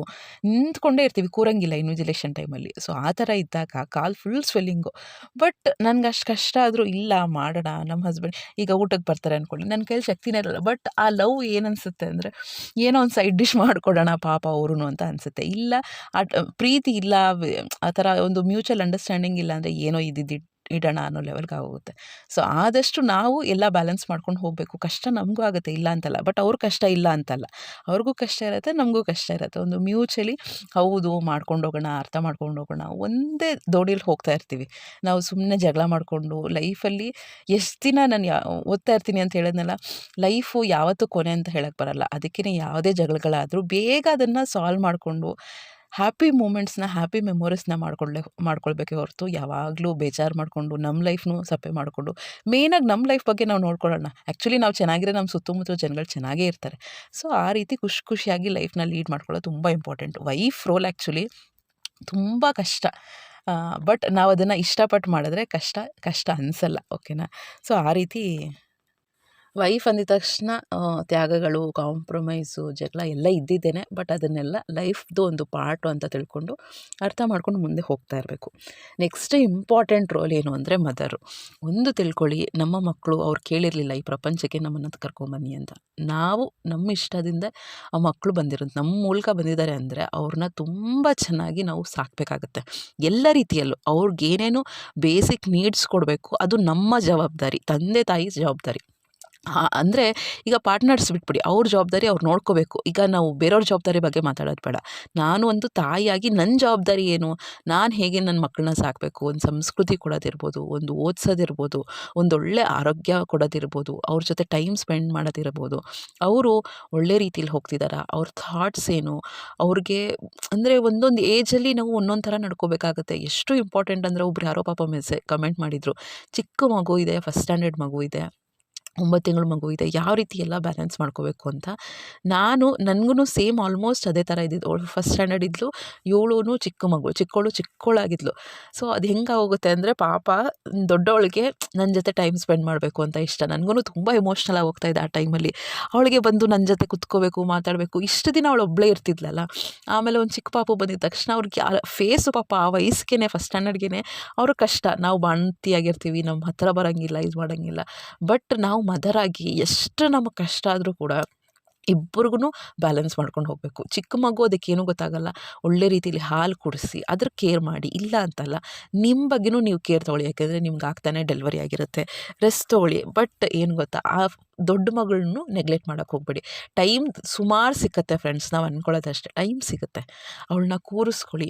ನಿಂತ್ಕೊಂಡೇ ಇರ್ತೀವಿ, ಕೂರಂಗಿಲ್ಲ ಇನ್ವಿಜಿಲೇಷನ್ ಟೈಮಲ್ಲಿ. ಸೊ ಆ ಥರ ಇದ್ದಾಗ ಕಾಲು ಫುಲ್ ಸ್ವೆಲ್ಲಿಂಗು. ಬಟ್ ನನಗೆ ಅಷ್ಟು ಕಷ್ಟ ಆದರೂ ಇಲ್ಲ ಮಾಡೋಣ. ನಮ್ಮ ಹಸ್ಬೆಂಡ್ ಈಗ ಊಟಕ್ಕೆ ಬರ್ತಾರೆ ಅಂದ್ಕೊಳ್ಳಿ, ನನ್ನ ಕೈಲಿ ಶಕ್ತಿನೇ ಇರಲ್ಲ. ಬಟ್ ಆ ಲವ್ ಏನನ್ಸುತ್ತೆ ಅಂದರೆ, ಏನೋ ಒಂದು ಸೈಡ್ ಡಿಶ್ ಮಾಡಿಕೊಡೋಣ ಪಾಪ ಅವ್ರೂ ಅಂತ ಅನಿಸುತ್ತೆ. ಇಲ್ಲ ಪ್ರೀತಿ ಇಲ್ಲ, ಆ ಥರ ಒಂದು ಮ್ಯೂಚುವಲ್ ಅಂಡರ್ಸ್ಟ್ಯಾಂಡಿಂಗ್ ಇಲ್ಲ ಅಂದರೆ ಏನೋ ಇದ್ದಿದ್ದು ಇಡೋಣ ಅನ್ನೋ ಲೆವೆಲ್ಗೆ ಆಗೋಗುತ್ತೆ. ಸೊ ಆದಷ್ಟು ನಾವು ಎಲ್ಲ ಬ್ಯಾಲೆನ್ಸ್ ಮಾಡ್ಕೊಂಡು ಹೋಗಬೇಕು. ಕಷ್ಟ ನಮಗೂ ಆಗುತ್ತೆ, ಇಲ್ಲ ಅಂತಲ್ಲ, ಬಟ್ ಅವ್ರ ಕಷ್ಟ ಇಲ್ಲ ಅಂತಲ್ಲ, ಅವ್ರಿಗೂ ಕಷ್ಟ ಇರುತ್ತೆ, ನಮಗೂ ಕಷ್ಟ ಇರುತ್ತೆ. ಒಂದು ಮ್ಯೂಚುವಲಿ ಹೌದು ಮಾಡ್ಕೊಂಡು ಹೋಗೋಣ, ಅರ್ಥ ಮಾಡ್ಕೊಂಡು ಹೋಗೋಣ, ಒಂದೇ ದೋಣಿಲಿ ಹೋಗ್ತಾ ಇರ್ತೀವಿ. ನಾವು ಸುಮ್ಮನೆ ಜಗಳ ಮಾಡಿಕೊಂಡು ಲೈಫಲ್ಲಿ ಎಷ್ಟು ದಿನ ನಾನು ಓದ್ತಾ ಇರ್ತೀನಿ ಅಂತ ಹೇಳಿದ್ನಲ್ಲ, ಲೈಫು ಯಾವತ್ತೂ ಕೊನೆ ಅಂತ ಹೇಳಕ್ಕೆ ಬರಲ್ಲ. ಅದಕ್ಕೇ ಯಾವುದೇ ಜಗಳಗಳಾದರೂ ಬೇಗ ಅದನ್ನು ಸಾಲ್ವ್ ಮಾಡಿಕೊಂಡು ಹ್ಯಾಪಿ ಮೂಮೆಂಟ್ಸ್ನ, ಹ್ಯಾಪಿ ಮೆಮೊರೀಸ್ನ ಮಾಡ್ಕೊಳ್ಬೇಕೇ ಹೊರತು ಯಾವಾಗಲೂ ಬೇಜಾರು ಮಾಡಿಕೊಂಡು ನಮ್ಮ ಲೈಫ್ನೂ ಸಪ್ಪೆ ಮಾಡಿಕೊಂಡು, ಮೇಯ್ನಾಗಿ ನಮ್ಮ ಲೈಫ್ ಬಗ್ಗೆ ನಾವು ನೋಡ್ಕೊಳ್ಳೋಣ. ಆ್ಯಕ್ಚುಲಿ ನಾವು ಚೆನ್ನಾಗಿರೋ ನಮ್ಮ ಸುತ್ತಮುತ್ತ ಜನಗಳು ಚೆನ್ನಾಗೇ ಇರ್ತಾರೆ. ಸೊ ಆ ರೀತಿ ಖುಷಿಯಾಗಿ ಲೈಫ್ನ ಲೀಡ್ ಮಾಡ್ಕೊಳ್ಳೋದು ತುಂಬ ಇಂಪಾರ್ಟೆಂಟ್. ವೈಫ್ ರೋಲ್ ಆ್ಯಕ್ಚುಲಿ ತುಂಬ ಕಷ್ಟ, ಬಟ್ ನಾವು ಅದನ್ನು ಇಷ್ಟಪಟ್ಟು ಮಾಡಿದ್ರೆ ಕಷ್ಟ ಅನಿಸಲ್ಲ. ಓಕೆನಾ. ಸೊ ಆ ರೀತಿ ವೈಫ್ ಅಂದಿದ ತಕ್ಷಣ ತ್ಯಾಗಗಳು, ಕಾಂಪ್ರಮೈಸು, ಜಗಳ ಎಲ್ಲ ಇದ್ದಿದ್ದೇನೆ. ಬಟ್ ಅದನ್ನೆಲ್ಲ ಲೈಫ್ದು ಒಂದು ಪಾರ್ಟು ಅಂತ ತಿಳ್ಕೊಂಡು ಅರ್ಥ ಮಾಡ್ಕೊಂಡು ಮುಂದೆ ಹೋಗ್ತಾ ಇರಬೇಕು. ನೆಕ್ಸ್ಟ್ ಇಂಪಾರ್ಟೆಂಟ್ ರೋಲ್ ಏನು ಅಂದರೆ ಮದರು. ಒಂದು ತಿಳ್ಕೊಳ್ಳಿ, ನಮ್ಮ ಮಕ್ಕಳು ಅವ್ರು ಕೇಳಿರಲಿಲ್ಲ ಈ ಪ್ರಪಂಚಕ್ಕೆ ನಮ್ಮನ್ನು ಕರ್ಕೊಂಬನ್ನಿ ಅಂತ. ನಾವು ನಮ್ಮ ಇಷ್ಟದಿಂದ ಆ ಮಕ್ಕಳು ಬಂದಿರೋದು, ನಮ್ಮ ಮೂಲಕ ಬಂದಿದ್ದಾರೆ ಅಂದರೆ ಅವ್ರನ್ನ ತುಂಬ ಚೆನ್ನಾಗಿ ನಾವು ಸಾಕಬೇಕಾಗತ್ತೆ. ಎಲ್ಲ ರೀತಿಯಲ್ಲೂ ಅವ್ರಿಗೇನೇನು ಬೇಸಿಕ್ ನೀಡ್ಸ್ ಕೊಡಬೇಕು ಅದು ನಮ್ಮ ಜವಾಬ್ದಾರಿ, ತಂದೆ ತಾಯಿ ಜವಾಬ್ದಾರಿ. ಅಂದರೆ ಈಗ ಪಾರ್ಟ್ನರ್ಸ್ ಬಿಟ್ಬಿಡಿ, ಅವ್ರ ಜವಾಬ್ದಾರಿ ಅವ್ರು ನೋಡ್ಕೋಬೇಕು. ಈಗ ನಾವು ಬೇರೆಯವ್ರ ಜವಾಬ್ದಾರಿ ಬಗ್ಗೆ ಮಾತಾಡೋದು ಬೇಡ. ನಾನು ಒಂದು ತಾಯಿಯಾಗಿ ನನ್ನ ಜವಾಬ್ದಾರಿ ಏನು, ನಾನು ಹೇಗೆ ನನ್ನ ಮಕ್ಕಳನ್ನ ಸಾಕಬೇಕು, ಒಂದು ಸಂಸ್ಕೃತಿ ಕೊಡೋದಿರ್ಬೋದು, ಒಂದು ಓದಿಸೋದಿರ್ಬೋದು, ಒಂದೊಳ್ಳೆ ಆರೋಗ್ಯ ಕೊಡೋದಿರ್ಬೋದು, ಅವ್ರ ಜೊತೆ ಟೈಮ್ ಸ್ಪೆಂಡ್ ಮಾಡೋದಿರ್ಬೋದು, ಅವರು ಒಳ್ಳೆ ರೀತಿಲಿ ಹೋಗ್ತಿದ್ದಾರಾ, ಅವ್ರ ಥಾಟ್ಸ್ ಏನು, ಅವ್ರಿಗೆ ಅಂದರೆ ಒಂದೊಂದು ಏಜಲ್ಲಿ ನಾವು ಒಂದೊಂದು ಥರ ನಡ್ಕೋಬೇಕಾಗುತ್ತೆ. ಎಷ್ಟು ಇಂಪಾರ್ಟೆಂಟ್ ಅಂದರೆ, ಒಬ್ರು ಯಾರೋ ಪಾಪ ಕಮೆಂಟ್ ಮಾಡಿದರು, ಚಿಕ್ಕ ಮಗು ಇದೆ, ಫಸ್ಟ್ ಸ್ಟ್ಯಾಂಡರ್ಡ್ ಮಗು ಇದೆ, 9 ತಿಂಗಳ ಮಗು ಇದೆ, ಯಾವ ರೀತಿ ಎಲ್ಲ ಬ್ಯಾಲೆನ್ಸ್ ಮಾಡ್ಕೋಬೇಕು ಅಂತ. ನನಗೂ ಸೇಮ್ ಆಲ್ಮೋಸ್ಟ್ ಅದೇ ಥರ ಇದ್ದಿದ್ದು. ಅವಳು ಫಸ್ಟ್ ಸ್ಟ್ಯಾಂಡರ್ಡ್ ಇದ್ಲು, ಇವಳು ಚಿಕ್ಕ ಮಗು, ಚಿಕ್ಕವಳಾಗಿದ್ಲು. ಸೊ ಅದು ಹೆಂಗಾಗೋಗುತ್ತೆ ಅಂದರೆ, ಪಾಪ ದೊಡ್ಡವಳಿಗೆ ನನ್ನ ಜೊತೆ ಟೈಮ್ ಸ್ಪೆಂಡ್ ಮಾಡಬೇಕು ಅಂತ ಇಷ್ಟ. ನನಗೂ ತುಂಬ ಎಮೋಷ್ನಲ್ ಆಗಿ ಹೋಗ್ತಾಯಿದ್ದೆ ಆ ಟೈಮಲ್ಲಿ. ಅವಳಿಗೆ ಬಂದು ನನ್ನ ಜೊತೆ ಕುತ್ಕೋಬೇಕು, ಮಾತಾಡಬೇಕು. ಇಷ್ಟು ದಿನ ಅವಳು ಒಬ್ಬಳೇ ಇರ್ತಿದ್ಲಲ್ಲ. ಆಮೇಲೆ ಒಂದು ಚಿಕ್ಕ ಪಾಪು ಬಂದಿದ್ದ ತಕ್ಷಣ ಅವ್ರಿಗೆ ಫೇಸು ಪಾಪ ಆ ವಯಸ್ಸಿಗೆ ಫಸ್ಟ್ ಸ್ಟ್ಯಾಂಡರ್ಡ್ಗೆ ಅವರು ಕಷ್ಟ. ನಾವು ಬಾಣ್ತಿಯಾಗಿರ್ತೀವಿ, ನಮ್ಮ ಹತ್ತಿರ ಬರೋಂಗಿಲ್ಲ, ಇದು ಮಾಡೋಂಗಿಲ್ಲ. ಬಟ್ ನಾವು ಮದರಾಗಿ ಎಷ್ಟು ನಮಗೆ ಕಷ್ಟ ಆದರೂ ಕೂಡ ಇಬ್ಬರಿಗೂ ಬ್ಯಾಲೆನ್ಸ್ ಮಾಡ್ಕೊಂಡು ಹೋಗಬೇಕು. ಚಿಕ್ಕ ಮಗು ಅದಕ್ಕೇನೂ ಗೊತ್ತಾಗಲ್ಲ, ಒಳ್ಳೆ ರೀತಿಯಲ್ಲಿ ಹಾಲು ಕುಡಿಸಿ ಅದ್ರ ಕೇರ್ ಮಾಡಿ, ಇಲ್ಲ ಅಂತಲ್ಲ, ನಿಮ್ಮ ಬಗ್ಗೆನೂ ನೀವು ಕೇರ್ ತೊಗೊಳ್ಳಿ. ಯಾಕೆಂದರೆ ನಿಮ್ಗೆ ಆಗ್ತಾನೆ ಡೆಲಿವರಿ ಆಗಿರುತ್ತೆ, ರೆಸ್ಟ್ ತೊಗೊಳ್ಳಿ. ಬಟ್ ಏನು ಗೊತ್ತಾ, ಆ ದೊಡ್ಡ ಮಗಳನ್ನೂ ನೆಗ್ಲೆಕ್ಟ್ ಮಾಡೋಕ್ಕೆ ಹೋಗಬೇಡಿ. ಟೈಮ್ ಸುಮಾರು ಸಿಕ್ಕತ್ತೆ ಫ್ರೆಂಡ್ಸ್, ನಾವು ಅಂದ್ಕೊಳ್ಳೋದಷ್ಟೇ, ಟೈಮ್ ಸಿಗುತ್ತೆ. ಅವಳನ್ನ ಕೂರಿಸ್ಕೊಳ್ಳಿ,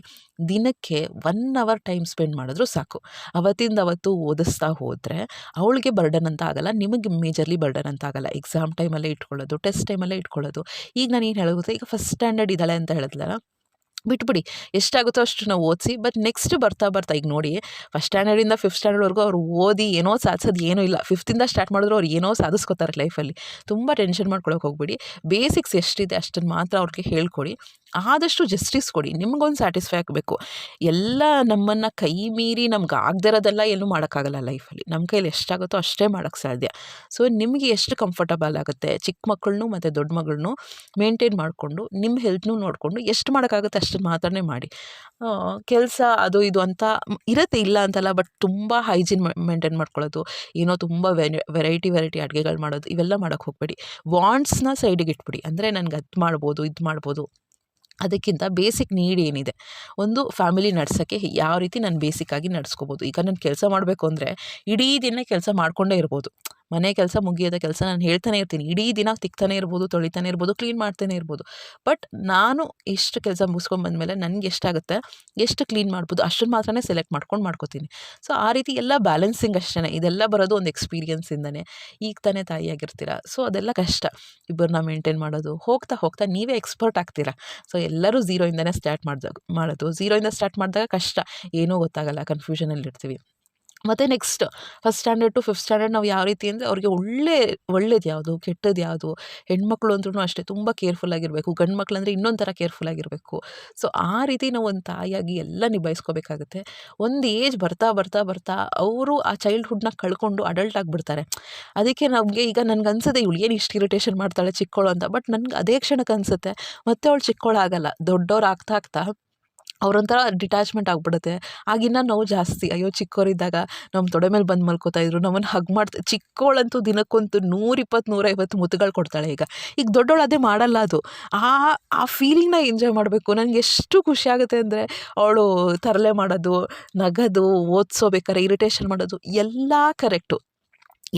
ದಿನಕ್ಕೆ 1 ಅವರ್ ಟೈಮ್ ಸ್ಪೆಂಡ್ ಮಾಡಿದ್ರೂ ಸಾಕು. ಅವತ್ತಿಂದ ಅವತ್ತು ಓದಿಸ್ತಾ ಹೋದರೆ ಅವಳಿಗೆ ಬರ್ಡನ್ ಅಂತ ಆಗಲ್ಲ, ನಿಮಗೆ ಮೇಜರ್ಲಿ ಬರ್ಡನ್ ಅಂತ ಆಗಲ್ಲ. ಎಕ್ಸಾಮ್ ಟೈಮಲ್ಲೇ ಇಟ್ಕೊಳ್ಳೋದು, ಟೆಸ್ಟ್ ಟೈಮಲ್ಲೇ ಇಟ್ಕೊಳ್ಳೋದು. ಈಗ ನಾನು ಏನು ಹೇಳೋಗುತ್ತೆ, ಈಗ ಫಸ್ಟ್ ಸ್ಟ್ಯಾಂಡರ್ಡ್ ಇದ್ದಾಳೆ ಅಂತ ಹೇಳಿದ್ಲಲ್ಲ, ಬಿಟ್ಬಿಡಿ, ಎಷ್ಟಾಗುತ್ತೋ ಅಷ್ಟು ನಾವು ಓದಿಸಿ. ಬಟ್ ನೆಕ್ಸ್ಟ್ ಬರ್ತಾ ಈಗ ನೋಡಿ, ಫಸ್ಟ್ ಸ್ಟ್ಯಾಂಡರ್ಡಿಂದ 5th ಸ್ಟ್ಯಾಂಡರ್ಡ್ವರೆಗೂ ಅವ್ರು ಓದಿ ಏನೋ ಸಾಧಿಸೋದು ಏನೂ ಇಲ್ಲ. 5th ಸ್ಟಾರ್ಟ್ ಮಾಡಿದ್ರು ಅವ್ರು ಏನೋ ಸಾಧಿಸ್ಕೋತಾರೆ ಲೈಫಲ್ಲಿ. ತುಂಬ ಟೆನ್ಷನ್ ಮಾಡ್ಕೊಳಕ್ಕೆ ಹೋಗ್ಬೇಡಿ. ಬೇಸಿಕ್ಸ್ ಎಷ್ಟಿದೆ ಅಷ್ಟನ್ನು ಮಾತ್ರ ಅವ್ರಿಗೆ ಹೇಳ್ಕೊಡಿ. ಆದಷ್ಟು ಜಸ್ಟಿಸ್ ಕೊಡಿ, ನಿಮ್ಗೊಂದು ಸ್ಯಾಟಿಸ್ಫೈ ಆಗಬೇಕು. ಎಲ್ಲ ನಮ್ಮನ್ನು ಕೈ ಮೀರಿ ನಮ್ಗೆ ಆಗದಿರೋದೆಲ್ಲ ಏನೂ ಮಾಡೋಕ್ಕಾಗಲ್ಲ ಲೈಫಲ್ಲಿ. ನಮ್ಮ ಕೈಲಿ ಎಷ್ಟಾಗುತ್ತೋ ಅಷ್ಟೇ ಮಾಡೋಕ್ಕೆ ಸಾಧ್ಯ. ಸೊ ನಿಮಗೆ ಎಷ್ಟು ಕಂಫರ್ಟಬಲ್ ಆಗುತ್ತೆ, ಚಿಕ್ಕ ಮಕ್ಕಳನ್ನೂ ಮತ್ತು ದೊಡ್ಡ ಮಗಳನ್ನೂ ಮೇಂಟೈನ್ ಮಾಡಿಕೊಂಡು, ನಿಮ್ಮ ಹೆಲ್ತ್ನೂ ನೋಡಿಕೊಂಡು ಎಷ್ಟು ಮಾಡೋಕ್ಕಾಗುತ್ತೆ ಅಷ್ಟು ಮಾತ್ರನೇ ಮಾಡಿ. ಕೆಲಸ ಅದು ಇದು ಅಂತ ಇರುತ್ತೆ, ಇಲ್ಲ ಅಂತಲ್ಲ. ಬಟ್ ತುಂಬ ಹೈಜೀನ್ ಮೇಂಟೈನ್ ಮಾಡ್ಕೊಳ್ಳೋದು, ಏನೋ ತುಂಬ ವೆರೈಟಿ ಅಡುಗೆಗಳು ಮಾಡೋದು, ಇವೆಲ್ಲ ಮಾಡೋಕ್ಕೆ ಹೋಗಬೇಡಿ. ವಾಂಟ್ಸ್ನ ಸೈಡಿಗೆ ಇಟ್ಬಿಡಿ. ಅಂದರೆ ನನಗೆ ಅದು ಮಾಡ್ಬೋದು, ಇದು ಮಾಡ್ಬೋದು, ಅದಕ್ಕಿಂತ ಬೇಸಿಕ್ ನೀಡ್ ಏನಿದೆ, ಒಂದು ಫ್ಯಾಮಿಲಿ ನಡ್ಸೋಕ್ಕೆ ಯಾವ ರೀತಿ ನಾನು ಬೇಸಿಕ್ಕಾಗಿ ನಡೆಸ್ಕೋಬೋದು. ಈಗ ನಾನು ಕೆಲಸ ಮಾಡಬೇಕು ಅಂದರೆ ಇಡೀ ದಿನ ಕೆಲಸ ಮಾಡಿಕೊಂಡೇ ಇರ್ಬೋದು. ಮನೆ ಕೆಲಸ ಮುಗಿಯೋದ ಕೆಲಸ ನಾನು ಹೇಳ್ತಾನೆ ಇರ್ತೀನಿ, ಇಡೀ ದಿನ ತಿಕ್ತಾನೆ ಇರ್ಬೋದು, ತೊಳಿತಾನೆ ಇರ್ಬೋದು, ಕ್ಲೀನ್ ಮಾಡ್ತಾನೆ ಇರ್ಬೋದು. ಬಟ್ ನಾನು ಇಷ್ಟು ಕೆಲಸ ಮುಗಿಸ್ಕೊಂಡು ಬಂದಮೇಲೆ ನನಗೆ ಎಷ್ಟಾಗುತ್ತೆ, ಎಷ್ಟು ಕ್ಲೀನ್ ಮಾಡ್ಬೋದು ಅಷ್ಟನ್ನು ಮಾತ್ರನೇ ಸೆಲೆಕ್ಟ್ ಮಾಡ್ಕೋತೀನಿ. ಸೊ ಆ ರೀತಿ ಎಲ್ಲ ಬ್ಯಾಲೆನ್ಸಿಂಗ್ ಅಷ್ಟೇ. ಇದೆಲ್ಲ ಬರೋದು ಒಂದು ಎಕ್ಸ್ಪೀರಿಯನ್ಸಿಂದನೇ. ಈಗ ತಾನೇ ತಾಯಿಯಾಗಿರ್ತೀರ, ಸೊ ಅದೆಲ್ಲ ಕಷ್ಟ ಇಬ್ಬರನ್ನ ಮೇಂಟೈನ್ ಮಾಡೋದು. ಹೋಗ್ತಾ ನೀವೇ ಎಕ್ಸ್ಪರ್ಟ್ ಆಗ್ತೀರಾ. ಸೊ ಎಲ್ಲರೂ ಝೀರೋಯಿಂದನೇ ಸ್ಟಾರ್ಟ್ ಮಾಡೋದು. ಝೀರೋಯಿಂದ ಸ್ಟಾರ್ಟ್ ಮಾಡಿದಾಗ ಕಷ್ಟ, ಏನೂ ಗೊತ್ತಾಗಲ್ಲ, ಕನ್ಫ್ಯೂಷನಲ್ಲಿ ಇರ್ತೀವಿ. ಮತ್ತು next first standard to 5th standard ನಾವು ಯಾವ ರೀತಿ ಅಂದರೆ, ಅವ್ರಿಗೆ ಒಳ್ಳೇದು ಯಾವುದು, ಕೆಟ್ಟದ್ದು ಯಾವುದು. ಹೆಣ್ಮಕ್ಳು ಅಂದ್ರೂ ಅಷ್ಟೇ ತುಂಬ ಕೇರ್ಫುಲ್ಲಾಗಿರಬೇಕು, ಗಂಡು ಮಕ್ಳು ಅಂದರೆ ಇನ್ನೊಂದು ಥರ ಕೇರ್ಫುಲ್ಲಾಗಿರಬೇಕು. ಸೊ ಆ ರೀತಿ ನಾವು ಒಂದು ತಾಯಿಯಾಗಿ ಎಲ್ಲ ನಿಭಾಯಿಸ್ಕೋಬೇಕಾಗುತ್ತೆ. ಒಂದು ಏಜ್ ಬರ್ತಾ ಅವರು ಆ ಚೈಲ್ಡ್ಹುಡ್ನ ಕಳ್ಕೊಂಡು ಅಡಲ್ಟ್ ಆಗಿಬಿಡ್ತಾರೆ. ಅದಕ್ಕೆ ನಮಗೆ ಈಗ ನನಗನ್ಸುತ್ತೆ, ಇವಳು ಏನು ಇಷ್ಟು ಇರಿಟೇಷನ್ ಮಾಡ್ತಾಳೆ ಚಿಕ್ಕವಳು ಅಂತ. ಬಟ್ ನನಗೆ ಅದೇ ಕ್ಷಣಕ್ಕೆ ಅನಿಸುತ್ತೆ, ಮತ್ತೆ ಅವಳು ಚಿಕ್ಕವಳಾಗಲ್ಲ, ದೊಡ್ಡವ್ರು ಆಗ್ತಾ ಅವರೊಂಥರ ಡಿಟ್ಯಾಚ್ಮೆಂಟ್ ಆಗಿಬಿಡುತ್ತೆ. ಆಗಿನ್ನ ನೋವು ಜಾಸ್ತಿ. ಅಯ್ಯೋ ಚಿಕ್ಕವರಿದ್ದಾಗ ನಮ್ಮ ತೊಡೆ ಮೇಲೆ ಬಂದು ಮಲ್ಕೋತಾಯಿದ್ರು, ನಮ್ಮನ್ನು ಹಗ್ ಚಿಕ್ಕವಳಂತೂ ದಿನಕ್ಕಂತೂ 120 150 ಮುತ್ತುಗಳು ಕೊಡ್ತಾಳೆ. ಈಗ ದೊಡ್ಡವಳು ಅದೇ ಮಾಡಲ್ಲ. ಅದು ಆ ಫೀಲಿಂಗ್ನ ಎಂಜಾಯ್ ಮಾಡಬೇಕು. ನನಗೆ ಎಷ್ಟು ಖುಷಿ ಆಗುತ್ತೆ ಅಂದರೆ, ಅವಳು ತರಲೆ ಮಾಡೋದು, ನಗೋದು, ಓದಿಸೋಬೇಕಾರೆ ಇರಿಟೇಷನ್ ಮಾಡೋದು ಎಲ್ಲ ಕರೆಕ್ಟು.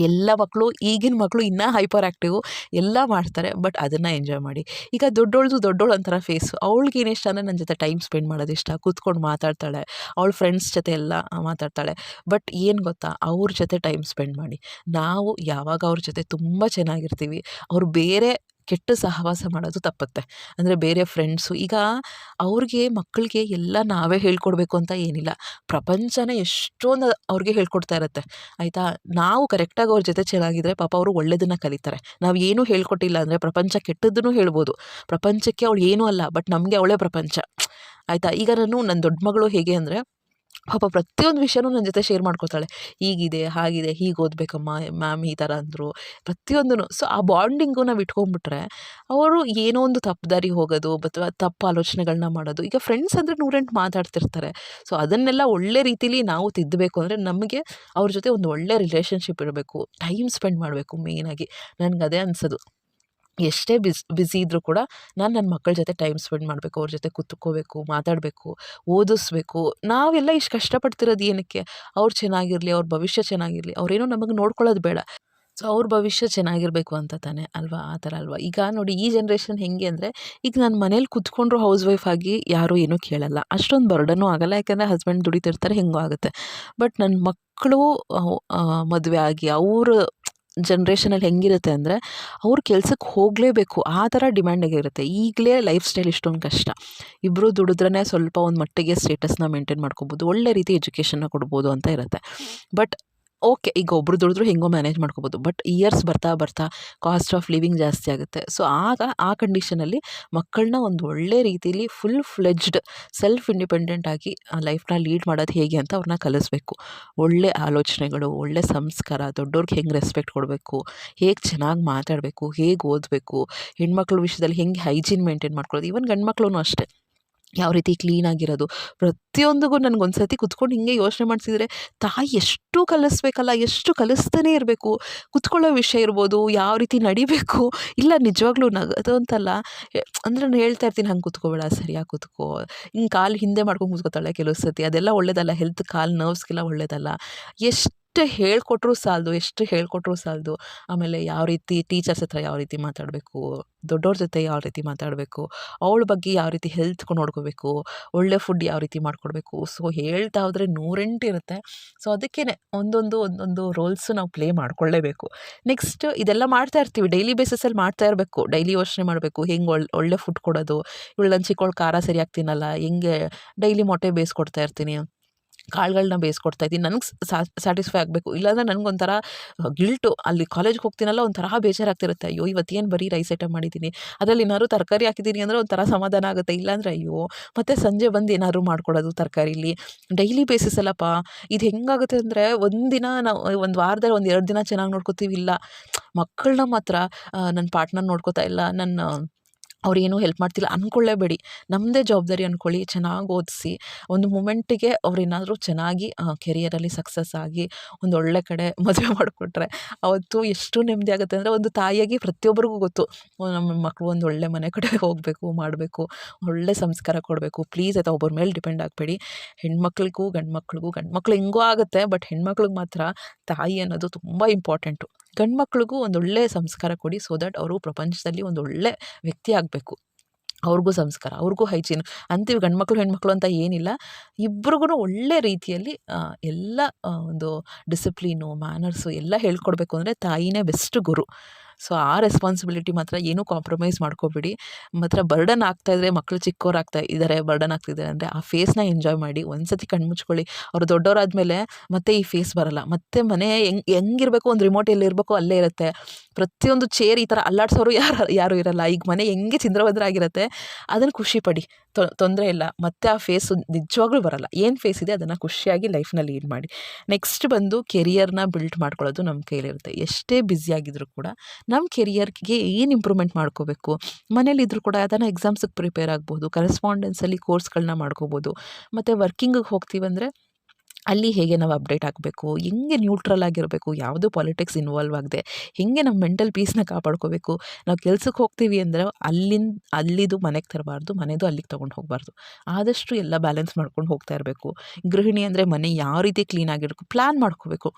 ಎಲ್ಲ ಮಕ್ಕಳು, ಈಗಿನ ಮಕ್ಕಳು ಇನ್ನೂ ಹೈಪರ್ ಆ್ಯಕ್ಟಿವು, ಎಲ್ಲ ಮಾಡ್ತಾರೆ. ಬಟ್ ಅದನ್ನು ಎಂಜಾಯ್ ಮಾಡಿ. ಈಗ ದೊಡ್ಡೋಳು ಒಂಥರ ಫೇಸು. ಅವಳಿಗೆ ಏನು ಇಷ್ಟ ಅಂದರೆ, ನನ್ನ ಜೊತೆ ಟೈಮ್ ಸ್ಪೆಂಡ್ ಮಾಡೋದು ಇಷ್ಟ, ಕೂತ್ಕೊಂಡು ಮಾತಾಡ್ತಾಳೆ, ಅವಳ ಫ್ರೆಂಡ್ಸ್ ಜೊತೆ ಎಲ್ಲ ಮಾತಾಡ್ತಾಳೆ. ಬಟ್ ಏನು ಗೊತ್ತಾ, ಅವ್ರ ಜೊತೆ ಟೈಮ್ ಸ್ಪೆಂಡ್ ಮಾಡಿ. ನಾವು ಯಾವಾಗ ಅವ್ರ ಜೊತೆ ತುಂಬ ಚೆನ್ನಾಗಿರ್ತೀವಿ, ಅವ್ರು ಬೇರೆ ಕೆಟ್ಟ ಸಹವಾಸ ಮಾಡೋದು ತಪ್ಪುತ್ತೆ. ಅಂದರೆ ಬೇರೆ ಫ್ರೆಂಡ್ಸು, ಈಗ ಅವ್ರಿಗೆ ಮಕ್ಕಳಿಗೆ ಎಲ್ಲ ನಾವೇ ಹೇಳ್ಕೊಡ್ಬೇಕು ಅಂತ ಏನಿಲ್ಲ. ಪ್ರಪಂಚನೇ ಎಷ್ಟೊಂದು ಅವ್ರಿಗೆ ಹೇಳ್ಕೊಡ್ತಾ ಇರುತ್ತೆ, ಆಯಿತಾ. ನಾವು ಕರೆಕ್ಟಾಗಿ ಅವ್ರ ಜೊತೆ ಚೆನ್ನಾಗಿದ್ದರೆ ಪಾಪ ಅವರು ಒಳ್ಳೆಯದನ್ನು ಕಲಿತಾರೆ. ನಾವು ಏನೂ ಹೇಳ್ಕೊಟ್ಟಿಲ್ಲ ಅಂದರೆ ಪ್ರಪಂಚ ಕೆಟ್ಟದ್ದನ್ನು ಹೇಳ್ಬೋದು. ಪ್ರಪಂಚಕ್ಕೆ ಅವಳು ಏನೂ ಅಲ್ಲ, ಬಟ್ ನಮಗೆ ಅವಳೇ ಪ್ರಪಂಚ, ಆಯಿತಾ. ಈಗ ನನ್ನ ದೊಡ್ಡ ಮಗಳು ಹೇಗೆ ಅಂದರೆ, ಪಾಪ ಪ್ರತಿಯೊಂದು ವಿಷಯನೂ ನನ್ನ ಜೊತೆ ಶೇರ್ ಮಾಡ್ಕೊತಾಳೆ. ಹೀಗಿದೆ, ಹಾಗಿದೆ, ಹೀಗೆ ಓದಬೇಕಮ್ಮ ಮ್ಯಾಮ್ ಈ ಥರ ಅಂದರು, ಪ್ರತಿಯೊಂದೂ. ಸೊ ಆ ಬಾಂಡಿಂಗು ನಾವು ಇಟ್ಕೊಂಡ್ಬಿಟ್ರೆ, ಅವರು ಏನೋ ಒಂದು ತಪ್ಪು ದಾರಿ ಹೋಗೋದು ಅಥವಾ ತಪ್ಪು ಆಲೋಚನೆಗಳನ್ನ ಮಾಡೋದು. ಈಗ ಫ್ರೆಂಡ್ಸ್ ಅಂದರೆ 108 ಮಾತಾಡ್ತಿರ್ತಾರೆ. ಸೊ ಅದನ್ನೆಲ್ಲ ಒಳ್ಳೆ ರೀತಿಲಿ ನಾವು ತಿದ್ದಬೇಕು ಅಂದರೆ, ನಮಗೆ ಅವ್ರ ಜೊತೆ ಒಂದು ಒಳ್ಳೆ ರಿಲೇಷನ್ಶಿಪ್ ಇರಬೇಕು, ಟೈಮ್ ಸ್ಪೆಂಡ್ ಮಾಡಬೇಕು. ಮೇಯ್ನಾಗಿ ನನಗದೇ ಅನಿಸೋದು. ಎಷ್ಟೇ ಬ್ಯುಸಿ ಇದ್ದರೂ ಕೂಡ ನನ್ನ ಮಕ್ಕಳ ಜೊತೆ ಟೈಮ್ ಸ್ಪೆಂಡ್ ಮಾಡಬೇಕು, ಅವ್ರ ಜೊತೆ ಕೂತ್ಕೋಬೇಕು, ಮಾತಾಡಬೇಕು, ಓದಿಸ್ಬೇಕು. ನಾವೆಲ್ಲ ಇಷ್ಟು ಕಷ್ಟಪಡ್ತಿರೋದು ಏನಕ್ಕೆ? ಅವ್ರು ಚೆನ್ನಾಗಿರಲಿ, ಅವ್ರ ಭವಿಷ್ಯ ಚೆನ್ನಾಗಿರಲಿ. ಅವರೇನೋ ನಮಗೆ ನೋಡ್ಕೊಳ್ಳೋದು ಬೇಡ. ಸೊ ಅವ್ರ ಭವಿಷ್ಯ ಚೆನ್ನಾಗಿರಬೇಕು ಅಂತ ತಾನೇ ಅಲ್ವಾ, ಆ ಥರ ಅಲ್ವಾ. ಈಗ ನೋಡಿ ಈ ಜನ್ರೇಷನ್ ಹೆಂಗೆ ಅಂದರೆ, ಈಗ ನಾನು ಮನೇಲಿ ಕೂತ್ಕೊಂಡ್ರು ಹೌಸ್ ವೈಫ್ ಆಗಿ ಯಾರೂ ಏನೂ ಕೇಳಲ್ಲ, ಅಷ್ಟೊಂದು ಬರ್ಡನೂ ಆಗಲ್ಲ, ಯಾಕೆಂದರೆ ಹಸ್ಬೆಂಡ್ ದುಡಿತಿರ್ತಾರೆ, ಹೆಂಗೋ ಆಗುತ್ತೆ. ಬಟ್ ನನ್ನ ಮಕ್ಕಳು ಮದುವೆ ಆಗಿ ಅವ್ರ ಜನ್ರೇಷನಲ್ಲಿ ಹೆಂಗಿರುತ್ತೆ ಅಂದರೆ, ಅವ್ರು ಕೆಲ್ಸಕ್ಕೆ ಹೋಗಲೇಬೇಕು ಆ ಥರ ಡಿಮ್ಯಾಂಡಿಗೆ ಇರುತ್ತೆ. ಈಗಲೇ ಲೈಫ್ ಸ್ಟೈಲ್ ಇಷ್ಟೊಂದು ಕಷ್ಟ. ಇಬ್ಬರು ದುಡಿದ್ರೇ ಸ್ವಲ್ಪ ಒಂದು ಮಟ್ಟಿಗೆ ಸ್ಟೇಟಸ್ನ ಮೇಂಟೈನ್ ಮಾಡ್ಕೋಬೋದು, ಒಳ್ಳೆ ರೀತಿ ಎಜುಕೇಷನ್ನ ಕೊಡ್ಬೋದು ಅಂತ ಇರುತ್ತೆ. ಬಟ್ ಓಕೆ, ಈಗ ಒಬ್ರು ದುಡಿದ್ರು ಹೆಂಗೋ ಮ್ಯಾನೇಜ್ ಮಾಡ್ಕೋಬೋದು. ಬಟ್ ಇಯರ್ಸ್ ಬರ್ತಾ ಬರ್ತಾ ಕಾಸ್ಟ್ ಆಫ್ ಲಿವಿಂಗ್ ಜಾಸ್ತಿ ಆಗುತ್ತೆ. ಸೊ ಆಗ ಆ ಕಂಡೀಷನಲ್ಲಿ ಮಕ್ಕಳನ್ನ ಒಂದು ಒಳ್ಳೆ ರೀತಿಲಿ ಫುಲ್ ಫ್ಲೆಜ್ಡ್ ಸೆಲ್ಫ್ ಇಂಡಿಪೆಂಡೆಂಟ್ ಆಗಿ ಲೈಫ್ನ ಲೀಡ್ ಮಾಡೋದು ಹೇಗೆ ಅಂತ ಅವ್ರನ್ನ ಕಲಿಸ್ಬೇಕು. ಒಳ್ಳೆ ಆಲೋಚನೆಗಳು, ಒಳ್ಳೆ ಸಂಸ್ಕಾರ, ದೊಡ್ಡವ್ರಿಗೆ ಹೆಂಗೆ ರೆಸ್ಪೆಕ್ಟ್ ಕೊಡಬೇಕು, ಹೇಗೆ ಚೆನ್ನಾಗಿ ಮಾತಾಡಬೇಕು, ಹೇಗೆ ಓದಬೇಕು, ಹೆಣ್ಮಕ್ಳ ವಿಷಯದಲ್ಲಿ ಹೆಂಗೆ ಹೈಜೀನ್ ಮೇಂಟೈನ್ ಮಾಡ್ಕೊಳ್ಳೋದು, ಈವನ್ ಗಂಡು ಮಕ್ಕಳು ಅಷ್ಟೇ ಯಾವ ರೀತಿ ಕ್ಲೀನಾಗಿರೋದು, ಪ್ರತಿಯೊಂದಿಗೂ ನನಗೊಂದು ಸರ್ತಿ ಕುತ್ಕೊಂಡು ಹಿಂಗೆ ಯೋಚನೆ ಮಾಡಿಸಿದ್ರೆ, ತಾಯಿ ಎಷ್ಟು ಕಲಿಸ್ಬೇಕಲ್ಲ, ಎಷ್ಟು ಕಲಿಸ್ತಾನೇ ಇರಬೇಕು. ಕುತ್ಕೊಳ್ಳೋ ವಿಷಯ ಇರ್ಬೋದು, ಯಾವ ರೀತಿ ನಡಿಬೇಕು, ಇಲ್ಲ ನಿಜವಾಗ್ಲೂ ಅದು ಅಂತಲ್ಲ, ಅಂದರೆ ನಾನು ಹೇಳ್ತಾ ಇರ್ತೀನಿ, ಹಂಗೆ ಕುತ್ಕೋಬೇಡ, ಸರಿಯಾಗಿ ಕುತ್ಕೋ, ಹಿಂಗೆ ಕಾಲು ಹಿಂದೆ ಮಾಡ್ಕೊಂಡು ಕುತ್ಕೋತಾಳೆ ಕೆಲವು ಸರ್ತಿ, ಅದೆಲ್ಲ ಒಳ್ಳೇದಲ್ಲ, ಹೆಲ್ತ್ ಕಾಲು ನರ್ವ್ಸ್ಗೆಲ್ಲ ಒಳ್ಳೇದಲ್ಲ. ಎಷ್ಟು ಹೇಳ್ಕೊಟ್ರೂ ಸಾಲದು. ಆಮೇಲೆ ಯಾವ ರೀತಿ ಟೀಚರ್ಸ್ ಹತ್ರ ಯಾವ ರೀತಿ ಮಾತಾಡಬೇಕು, ದೊಡ್ಡವ್ರ ಜೊತೆ ಯಾವ ರೀತಿ ಮಾತಾಡಬೇಕು, ಅವಳ ಬಗ್ಗೆ ಯಾವ ರೀತಿ ಹೆಲ್ತ್ ನೋಡ್ಕೋಬೇಕು, ಒಳ್ಳೆ ಫುಡ್ ಯಾವ ರೀತಿ ಮಾಡಿಕೊಡ್ಬೇಕು. ಸೊ ಹೇಳ್ತಾ ಹೋದರೆ 108 ಇರುತ್ತೆ. ಸೊ ಅದಕ್ಕೇ ಒಂದೊಂದು ರೋಲ್ಸು ನಾವು ಪ್ಲೇ ಮಾಡ್ಕೊಳ್ಳೇಬೇಕು. ನೆಕ್ಸ್ಟ್ ಇದೆಲ್ಲ ಮಾಡ್ತಾ ಇರ್ತೀವಿ, ಡೈಲಿ ಬೇಸಿಸಲ್ಲಿ ಮಾಡ್ತಾ ಇರಬೇಕು. ಡೈಲಿ ಯೋಚನೆ ಮಾಡಬೇಕು, ಹೆಂಗೆ ಒಳ್ಳೆ ಫುಡ್ ಕೊಡೋದು, ಇವಳು ನನ್ನ ಚಿಕ್ಕವಳು ಖಾರ ಸರಿಯಾಗಿ ತಿನ್ನಲ್ಲ, ಹೆಂಗೆ ಡೈಲಿ ಮೊಟ್ಟೆ ಬೇಯಿಸ್ಕೊಡ್ತಾ ಇರ್ತೀನಿ, ಕಾಳುಗಳನ್ನ ಬೇಯಿಸ್ಕೊಡ್ತಾ ಇದ್ದೀನಿ, ನನಗೆ ಸ್ಯಾಟಿಸ್ಫೈ ಆಗಬೇಕು. ಇಲ್ಲಾಂದರೆ ನನಗೊಂಥರ ಗಿಲ್ಟು, ಅಲ್ಲಿ ಕಾಲೇಜ್ಗೆ ಹೋಗ್ತೀನಲ್ಲ ಒಂಥರ ಬೇಜಾರಾಗ್ತಿರುತ್ತೆ. ಅಯ್ಯೋ ಇವತ್ತೇನು ಬರೀ ರೈಸ್ ಐಟಮ್ ಮಾಡಿದ್ದೀನಿ, ಅದರಲ್ಲಿ ಏನಾದ್ರು ತರಕಾರಿ ಹಾಕಿದ್ದೀನಿ ಅಂದರೆ ಒಂಥರ ಸಮಾಧಾನ ಆಗುತ್ತೆ. ಇಲ್ಲಾಂದರೆ ಅಯ್ಯೋ ಮತ್ತು ಸಂಜೆ ಬಂದು ಏನಾದ್ರು ಮಾಡ್ಕೊಡೋದು ತರಕಾರಿಲಿ, ಡೈಲಿ ಬೇಸಿಸಲ್ಲಪ್ಪ. ಇದು ಹೆಂಗಾಗುತ್ತೆ ಅಂದರೆ, ಒಂದಿನ ನಾವು ಒಂದು ವಾರದಲ್ಲಿ 1-2 ದಿನ ಚೆನ್ನಾಗಿ ನೋಡ್ಕೋತೀವಿ, ಇಲ್ಲ ಮಕ್ಕಳನ್ನ ಮಾತ್ರ ನನ್ನ ಪಾರ್ಟ್ನರ್ ನೋಡ್ಕೋತಾ ಇಲ್ಲ, ಅವ್ರೇನೂ ಹೆಲ್ಪ್ ಮಾಡ್ತಿಲ್ಲ ಅಂದ್ಕೊಳ್ಳೇಬೇಡಿ. ನಮ್ಮದೇ ಜವಾಬ್ದಾರಿ ಅಂದ್ಕೊಳ್ಳಿ. ಚೆನ್ನಾಗಿ ಓದಿಸಿ ಒಂದು ಮೂಮೆಂಟಿಗೆ ಅವ್ರೇನಾದರೂ ಚೆನ್ನಾಗಿ ಕೆರಿಯರಲ್ಲಿ ಸಕ್ಸಸ್ ಆಗಿ ಒಂದು ಒಳ್ಳೆ ಕಡೆ ಮದುವೆ ಮಾಡಿಕೊಟ್ರೆ ಅವತ್ತು ಎಷ್ಟು ನೆಮ್ಮದಿ ಆಗುತ್ತೆ ಅಂದರೆ, ಒಂದು ತಾಯಿಯಾಗಿ ಪ್ರತಿಯೊಬ್ಬರಿಗೂ ಗೊತ್ತು, ನಮ್ಮ ಮಕ್ಕಳು ಒಂದು ಒಳ್ಳೆ ಮನೆ ಕಡೆ ಹೋಗಬೇಕು, ಮಾಡಬೇಕು, ಒಳ್ಳೆ ಸಂಸ್ಕಾರ ಕೊಡಬೇಕು. ಪ್ಲೀಸ್ ಆಯಿತಾ, ಒಬ್ಬರ ಮೇಲೆ ಡಿಪೆಂಡ್ ಆಗಬೇಡಿ. ಹೆಣ್ಮಕ್ಳಿಗೂ ಗಂಡು ಮಕ್ಕಳು ಹೆಂಗೋ ಆಗುತ್ತೆ, ಬಟ್ ಹೆಣ್ಮಕ್ಳಿಗೆ ಮಾತ್ರ ತಾಯಿ ಅನ್ನೋದು ತುಂಬ ಇಂಪಾರ್ಟೆಂಟು. ಗಂಡು ಮಕ್ಳಿಗೂ ಒಂದೊಳ್ಳೆ ಸಂಸ್ಕಾರ ಕೊಡಿ, ಸೊ ದಟ್ ಅವರು ಪ್ರಪಂಚದಲ್ಲಿ ಒಂದು ಒಳ್ಳೆ ವ್ಯಕ್ತಿ ಆಗಬೇಕು. ಅವ್ರಿಗೂ ಸಂಸ್ಕಾರ, ಅವ್ರಿಗೂ ಹೈಜೀನ್ ಅಂತೀವಿ, ಗಂಡು ಮಕ್ಕಳು ಹೆಣ್ಮಕ್ಳು ಅಂತ ಏನಿಲ್ಲ, ಇಬ್ರಿಗೂ ಒಳ್ಳೆ ರೀತಿಯಲ್ಲಿ ಎಲ್ಲ ಒಂದು ಡಿಸಿಪ್ಲೀನು, ಮ್ಯಾನರ್ಸು ಎಲ್ಲ ಹೇಳ್ಕೊಡ್ಬೇಕು ಅಂದರೆ ತಾಯಿನೇ ಬೆಸ್ಟ್ ಗುರು. ಸೊ ಆ ರೆಸ್ಪಾನ್ಸಿಬಿಲಿಟಿ ಮಾತ್ರ ಏನೂ ಕಾಂಪ್ರಮೈಸ್ ಮಾಡ್ಕೋಬೇಡಿ. ಮಾತ್ರ ಬರ್ಡನ್ ಆಗ್ತಾಯಿದ್ರೆ, ಮಕ್ಕಳು ಚಿಕ್ಕವ್ರು ಬರ್ಡನ್ ಆಗ್ತಿದ್ದಾರೆ ಅಂದರೆ ಆ ಫೇಸ್ನ ಎಂಜಾಯ್ ಮಾಡಿ. ಒಂದು ಸತಿ ಕಣ್ಮುಚ್ಕೊಳ್ಳಿ, ಅವರು ದೊಡ್ಡವರಾದಮೇಲೆ ಮತ್ತೆ ಈ ಫೇಸ್ ಬರಲ್ಲ. ಮತ್ತೆ ಮನೆ ಹೆಂಗಿರಬೇಕು, ಒಂದು ರಿಮೋಟ್ ಎಲ್ಲಿರಬೇಕು ಅಲ್ಲೇ ಇರುತ್ತೆ. ಪ್ರತಿಯೊಂದು ಚೇರ್ ಈ ಥರ ಅಲ್ಲಾಡ್ಸೋರು ಯಾರೂ ಇರಲ್ಲ. ಈಗ ಮನೆ ಹೆಂಗೆ ಚಿಂದ್ರಭದ್ರಾಗಿರುತ್ತೆ, ಅದನ್ನು ಖುಷಿ ಪಡಿ, ತೊಂದರೆ ಇಲ್ಲ. ಮತ್ತೆ ಆ ಫೇಸು ನಿಜವಾಗ್ಲೂ ಬರಲ್ಲ. ಏನು ಫೇಸ್ ಇದೆ ಅದನ್ನು ಖುಷಿಯಾಗಿ ಲೈಫ್ನ ಲೀಡ್ ಮಾಡಿ. ನೆಕ್ಸ್ಟ್ ಬಂದು ಕೆರಿಯರ್ನ ಬಿಲ್ಡ್ ಮಾಡ್ಕೊಳ್ಳೋದು ನಮ್ಮ ಕೈಲಿರುತ್ತೆ. ಎಷ್ಟೇ ಬ್ಯುಸಿಯಾಗಿದ್ರೂ ಕೂಡ ನಮ್ಮ ಕೆರಿಯರ್ಗೆ ಏನು ಇಂಪ್ರೂವ್ಮೆಂಟ್ ಮಾಡ್ಕೋಬೇಕು, ಮನೇಲಿದ್ದರೂ ಕೂಡ ಅದನ್ನು ಎಕ್ಸಾಮ್ಸಿಗೆ ಪ್ರಿಪೇರ್ ಆಗ್ಬೋದು, ಕರೆಸ್ಪಾಂಡೆನ್ಸಲ್ಲಿ ಕೋರ್ಸ್ಗಳನ್ನ ಮಾಡ್ಕೋಬೋದು. ಮತ್ತು ವರ್ಕಿಂಗಿಗೆ ಹೋಗ್ತೀವಂದರೆ ಅಲ್ಲಿ ಹೇಗೆ ನಾವು ಅಪ್ಡೇಟ್ ಆಗಬೇಕು, ಹೆಂಗೆ ನ್ಯೂಟ್ರಲ್ ಆಗಿರಬೇಕು, ಯಾವುದೂ ಪಾಲಿಟಿಕ್ಸ್ ಇನ್ವಾಲ್ವ್ ಆಗದೆ ಹೇಗೆ ನಮ್ಮ ಮೆಂಟಲ್ ಪೀಸ್ನ ಕಾಪಾಡ್ಕೋಬೇಕು. ನಾವು ಕೆಲ್ಸಕ್ಕೆ ಹೋಗ್ತೀವಿ ಅಂದರೆ ಅಲ್ಲಿದು ಮನೆಗೆ ತರಬಾರ್ದು, ಮನೆದು ಅಲ್ಲಿಗೆ ತೊಗೊಂಡು ಹೋಗಬಾರ್ದು. ಆದಷ್ಟು ಎಲ್ಲ ಬ್ಯಾಲೆನ್ಸ್ ಮಾಡ್ಕೊಂಡು ಹೋಗ್ತಾ ಇರಬೇಕು. ಗೃಹಿಣಿ ಅಂದರೆ ಮನೆ ಯಾವ ರೀತಿ ಕ್ಲೀನಾಗಿರಬೇಕು ಪ್ಲ್ಯಾನ್ ಮಾಡ್ಕೋಬೇಕು.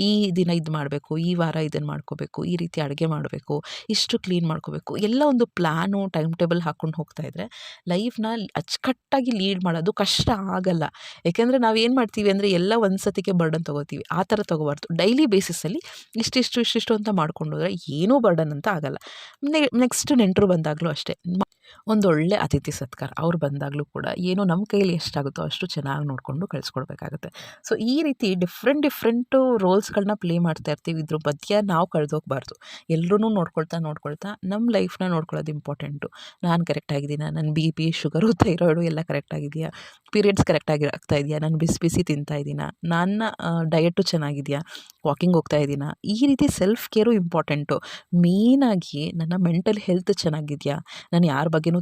ಈ ದಿನ ಇದು ಮಾಡಬೇಕು, ಈ ವಾರ ಇದನ್ನು ಮಾಡ್ಕೋಬೇಕು, ಈ ರೀತಿ ಅಡುಗೆ ಮಾಡಬೇಕು, ಇಷ್ಟು ಕ್ಲೀನ್ ಮಾಡ್ಕೋಬೇಕು, ಎಲ್ಲ ಒಂದು ಪ್ಲ್ಯಾನು, ಟೈಮ್ ಟೇಬಲ್ ಹಾಕ್ಕೊಂಡು ಹೋಗ್ತಾಯಿದ್ರೆ ಲೈಫ್ನ ಅಚ್ಚುಕಟ್ಟಾಗಿ ಲೀಡ್ ಮಾಡೋದು ಕಷ್ಟ ಆಗಲ್ಲ. ಏಕೆಂದರೆ ನಾವು ಏನು ಮಾಡ್ತೀವಿ ಅಂದರೆ, ಎಲ್ಲ ಒಂದು ಸತಿಗೆ ಬರ್ಡನ್ ತೊಗೋತೀವಿ. ಆ ಥರ ತೊಗೋಬಾರ್ದು. ಡೈಲಿ ಬೇಸಿಸಲ್ಲಿ ಇಷ್ಟಿಷ್ಟು ಅಂತ ಮಾಡ್ಕೊಂಡು ಹೋದರೆ ಏನೂ ಬರ್ಡನ್ ಅಂತ ಆಗಲ್ಲ. ನೆಕ್ಸ್ಟ್ ನೆಂಟರು ಬಂದಾಗಲೂ ಅಷ್ಟೇ, ಒಂದೊಳ್ಳೆ ಅತಿಥಿ ಸತ್ಕಾರ, ಅವ್ರು ಬಂದಾಗಲೂ ಕೂಡ ಏನೋ ನಮ್ಮ ಕೈಯಲ್ಲಿ ಎಷ್ಟಾಗುತ್ತೋ ಅಷ್ಟು ಚೆನ್ನಾಗಿ ನೋಡಿಕೊಂಡು ಕಳಿಸ್ಕೊಡ್ಬೇಕಾಗುತ್ತೆ. ಸೊ ಈ ರೀತಿ ಡಿಫ್ರೆಂಟು ರೋಲ್ಸ್ಗಳನ್ನ ಪ್ಲೇ ಮಾಡ್ತಾ ಇರ್ತೀವಿ. ಇದ್ರ ಮಧ್ಯ ನಾವು ಕಳೆದೋಗ್ಬಾರ್ದು. ಎಲ್ಲರೂ ನೋಡ್ಕೊಳ್ತಾ ನಮ್ಮ ಲೈಫ್ನ ನೋಡ್ಕೊಳ್ಳೋದು ಇಂಪಾರ್ಟೆಂಟು. ನಾನು ಕರೆಕ್ಟಾಗಿದ್ದೀನ, ನನ್ನ BP, ಶುಗರು, ಥೈರಾಯ್ಡು ಎಲ್ಲ ಕರೆಕ್ಟಾಗಿದೆಯಾ, ಪೀರಿಯಡ್ಸ್ ಕರೆಕ್ಟಾಗಿ ಆಗ್ತಾ ಇದೆಯಾ, ನಾನು ಬಿಸಿ ತಿಂತಾ ಇದ್ದೀನ, ನನ್ನ ಡಯಟು ಚೆನ್ನಾಗಿದೆಯಾ, ವಾಕಿಂಗ್ ಹೋಗ್ತಾ ಇದ್ದೀನ, ಈ ರೀತಿ ಸೆಲ್ಫ್ ಕೇರು ಇಂಪಾರ್ಟೆಂಟು. ಮೇಯ್ನಾಗಿ ನನ್ನ ಮೆಂಟಲ್ ಹೆಲ್ತ್ ಚೆನ್ನಾಗಿದೆಯಾ, ನಾನು ಯಾರ ಬಗ್ಗೆನೂ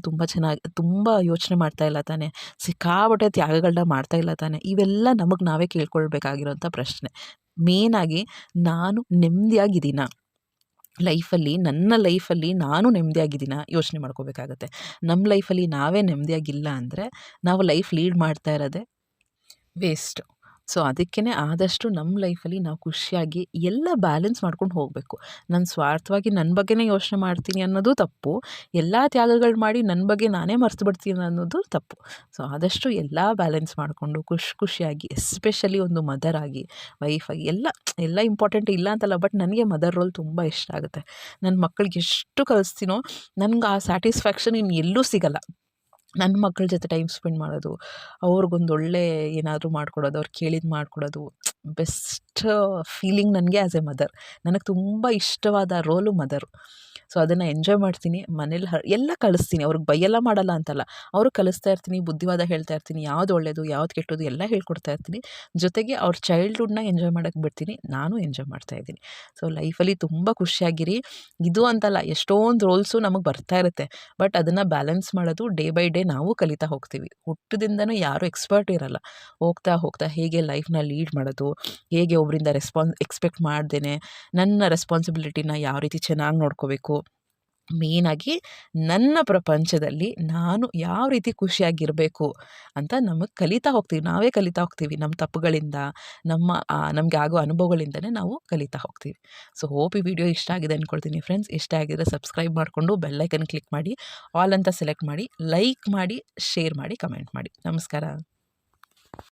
ತುಂಬ ಯೋಚನೆ ಮಾಡ್ತಾ ಇಲ್ಲ ತಾನೆ, ಸಿಕ್ಕಾಪಟ್ಟೆ ತ್ಯಾಗಗಳನ್ನ ಮಾಡ್ತಾ ಇಲ್ಲ ತಾನೆ, ಇವೆಲ್ಲ ನಮಗೆ ನಾವೇ ಕೇಳ್ಕೊಳ್ಬೇಕಾಗಿರೋಂಥ ಪ್ರಶ್ನೆ. ಮೇಯ್ನಾಗಿ ನಾನು ನೆಮ್ಮದಿಯಾಗಿದ್ದೀನ ಲೈಫಲ್ಲಿ, ನನ್ನ ಲೈಫಲ್ಲಿ ನಾನು ನೆಮ್ಮದಿಯಾಗಿದ್ದೀನ ಯೋಚನೆ ಮಾಡ್ಕೋಬೇಕಾಗತ್ತೆ. ನಮ್ಮ ಲೈಫಲ್ಲಿ ನಾವೇ ನೆಮ್ಮದಿಯಾಗಿಲ್ಲ ಅಂದರೆ ನಾವು ಲೈಫ್ ಲೀಡ್ ಮಾಡ್ತಾ ಇರೋದೇ ವೇಸ್ಟ್. ಸೊ ಅದಕ್ಕೇ ಆದಷ್ಟು ನಮ್ಮ ಲೈಫಲ್ಲಿ ನಾವು ಖುಷಿಯಾಗಿ ಎಲ್ಲ ಬ್ಯಾಲೆನ್ಸ್ ಮಾಡ್ಕೊಂಡು ಹೋಗಬೇಕು. ನಾನು ಸ್ವಾರ್ಥವಾಗಿ ನನ್ನ ಬಗ್ಗೆನೇ ಯೋಚನೆ ಮಾಡ್ತೀನಿ ಅನ್ನೋದು ತಪ್ಪು. ಎಲ್ಲ ತ್ಯಾಗಗಳು ಮಾಡಿ ನನ್ನ ಬಗ್ಗೆ ನಾನೇ ಮರ್ತು ಬಿಡ್ತೀನಿ ಅನ್ನೋದು ತಪ್ಪು. ಸೊ ಆದಷ್ಟು ಎಲ್ಲ ಬ್ಯಾಲೆನ್ಸ್ ಮಾಡಿಕೊಂಡು ಖುಷಿಯಾಗಿ ಎಸ್ಪೆಷಲಿ ಒಂದು ಮದರ್ ಆಗಿ, ವೈಫ್ ಆಗಿ ಎಲ್ಲ ಇಂಪಾರ್ಟೆಂಟ್ ಇಲ್ಲ ಅಂತಲ್ಲ, ಬಟ್ ನನಗೆ ಮದರ್ ರೋಲ್ ತುಂಬ ಇಷ್ಟ ಆಗುತ್ತೆ. ನನ್ನ ಮಕ್ಕಳಿಗೆ ಎಷ್ಟು ಕಲಿಸ್ತೀನೋ ನನಗೆ ಆ ಸ್ಯಾಟಿಸ್ಫ್ಯಾಕ್ಷನ್ ಇನ್ನು ಎಲ್ಲೂ ಸಿಗಲ್ಲ. ನನ್ನ ಮಕ್ಕಳ ಜೊತೆ ಟೈಮ್ ಸ್ಪೆಂಡ್ ಮಾಡೋದು, ಅವ್ರಿಗೊಂದು ಒಳ್ಳೆ ಏನಾದರೂ ಮಾಡಿಕೊಡೋದು, ಅವ್ರು ಕೇಳಿದ್ದು ಮಾಡಿಕೊಡೋದು, ಬೆಸ್ಟ್ ಫೀಲಿಂಗ್ ನನಗೆ ಆ್ಯಸ್ ಎ ಮದರ್. ನನಗೆ ತುಂಬ ಇಷ್ಟವಾದ ರೋಲು ಮದರು. ಸೊ ಅದನ್ನು ಎಂಜಾಯ್ ಮಾಡ್ತೀನಿ. ಮನೇಲಿ ಎಲ್ಲ ಕಲಿಸ್ತೀನಿ, ಅವ್ರಿಗೆ ಬೈಯೆಲ್ಲ ಮಾಡಲ್ಲ ಅಂತಲ್ಲ, ಅವರು ಕಲಿಸ್ತಾ ಇರ್ತೀನಿ, ಬುದ್ಧಿವಾದ ಹೇಳ್ತಾ ಇರ್ತೀನಿ, ಯಾವ್ದು ಒಳ್ಳೆಯದು ಯಾವ್ದು ಕೆಟ್ಟದ್ದು ಎಲ್ಲ ಹೇಳ್ಕೊಡ್ತಾ ಇರ್ತೀನಿ. ಜೊತೆಗೆ ಅವ್ರ ಚೈಲ್ಡ್ಹುಡ್ನ ಎಂಜಾಯ್ ಮಾಡೋಕ್ಕೆ ಬಿಡ್ತೀನಿ, ನಾನು ಎಂಜಾಯ್ ಮಾಡ್ತಾಯಿದ್ದೀನಿ. ಸೊ ಲೈಫಲ್ಲಿ ತುಂಬ ಖುಷಿಯಾಗಿರಿ. ಇದು ಅಂತಲ್ಲ, ಎಷ್ಟೊಂದು ರೋಲ್ಸು ನಮಗೆ ಬರ್ತಾ ಇರುತ್ತೆ, ಬಟ್ ಅದನ್ನು ಬ್ಯಾಲೆನ್ಸ್ ಮಾಡೋದು ಡೇ ಬೈ ಡೇ ನಾವು ಕಲಿತಾ ಹೋಗ್ತೀವಿ. ಹುಟ್ಟದಿಂದನೂ ಯಾರೂ ಎಕ್ಸ್ಪರ್ಟ್ ಇರಲ್ಲ. ಹೋಗ್ತಾ ಹೇಗೆ ಲೈಫ್ನ ಲೀಡ್ ಮಾಡೋದು, ಹೇಗೆ ಒಬ್ಬರಿಂದ ಎಕ್ಸ್ಪೆಕ್ಟ್ ಮಾಡ್ದೇನೆ ನನ್ನ ರೆಸ್ಪಾನ್ಸಿಬಿಲಿಟಿನ ಯಾವ ರೀತಿ ಚೆನ್ನಾಗಿ ನೋಡ್ಕೋಬೇಕು, ಮೇಯ್ನಾಗಿ ನನ್ನ ಪ್ರಪಂಚದಲ್ಲಿ ನಾನು ಯಾವ ರೀತಿ ಖುಷಿಯಾಗಿರಬೇಕು ಅಂತ ನಾವೇ ಕಲಿತಾ ಹೋಗ್ತೀವಿ. ನಮ್ಮ ತಪ್ಪುಗಳಿಂದ, ನಮಗೆ ಆಗೋ ಅನುಭವಗಳಿಂದನೇ ನಾವು ಕಲಿತಾ ಹೋಗ್ತೀವಿ. ಸೊ ಹೋಪ್ ಈ ವಿಡಿಯೋ ಇಷ್ಟ ಆಗಿದೆ ಅಂದ್ಕೊಳ್ತೀನಿ ಫ್ರೆಂಡ್ಸ್. ಇಷ್ಟ ಆಗಿದ್ರೆ ಸಬ್ಸ್ಕ್ರೈಬ್ ಮಾಡಿಕೊಂಡು ಬೆಲ್ಲೈಕನ್ ಕ್ಲಿಕ್ ಮಾಡಿ, ಆಲ್ ಅಂತ ಸೆಲೆಕ್ಟ್ ಮಾಡಿ, ಲೈಕ್ ಮಾಡಿ, ಶೇರ್ ಮಾಡಿ, ಕಮೆಂಟ್ ಮಾಡಿ. ನಮಸ್ಕಾರ.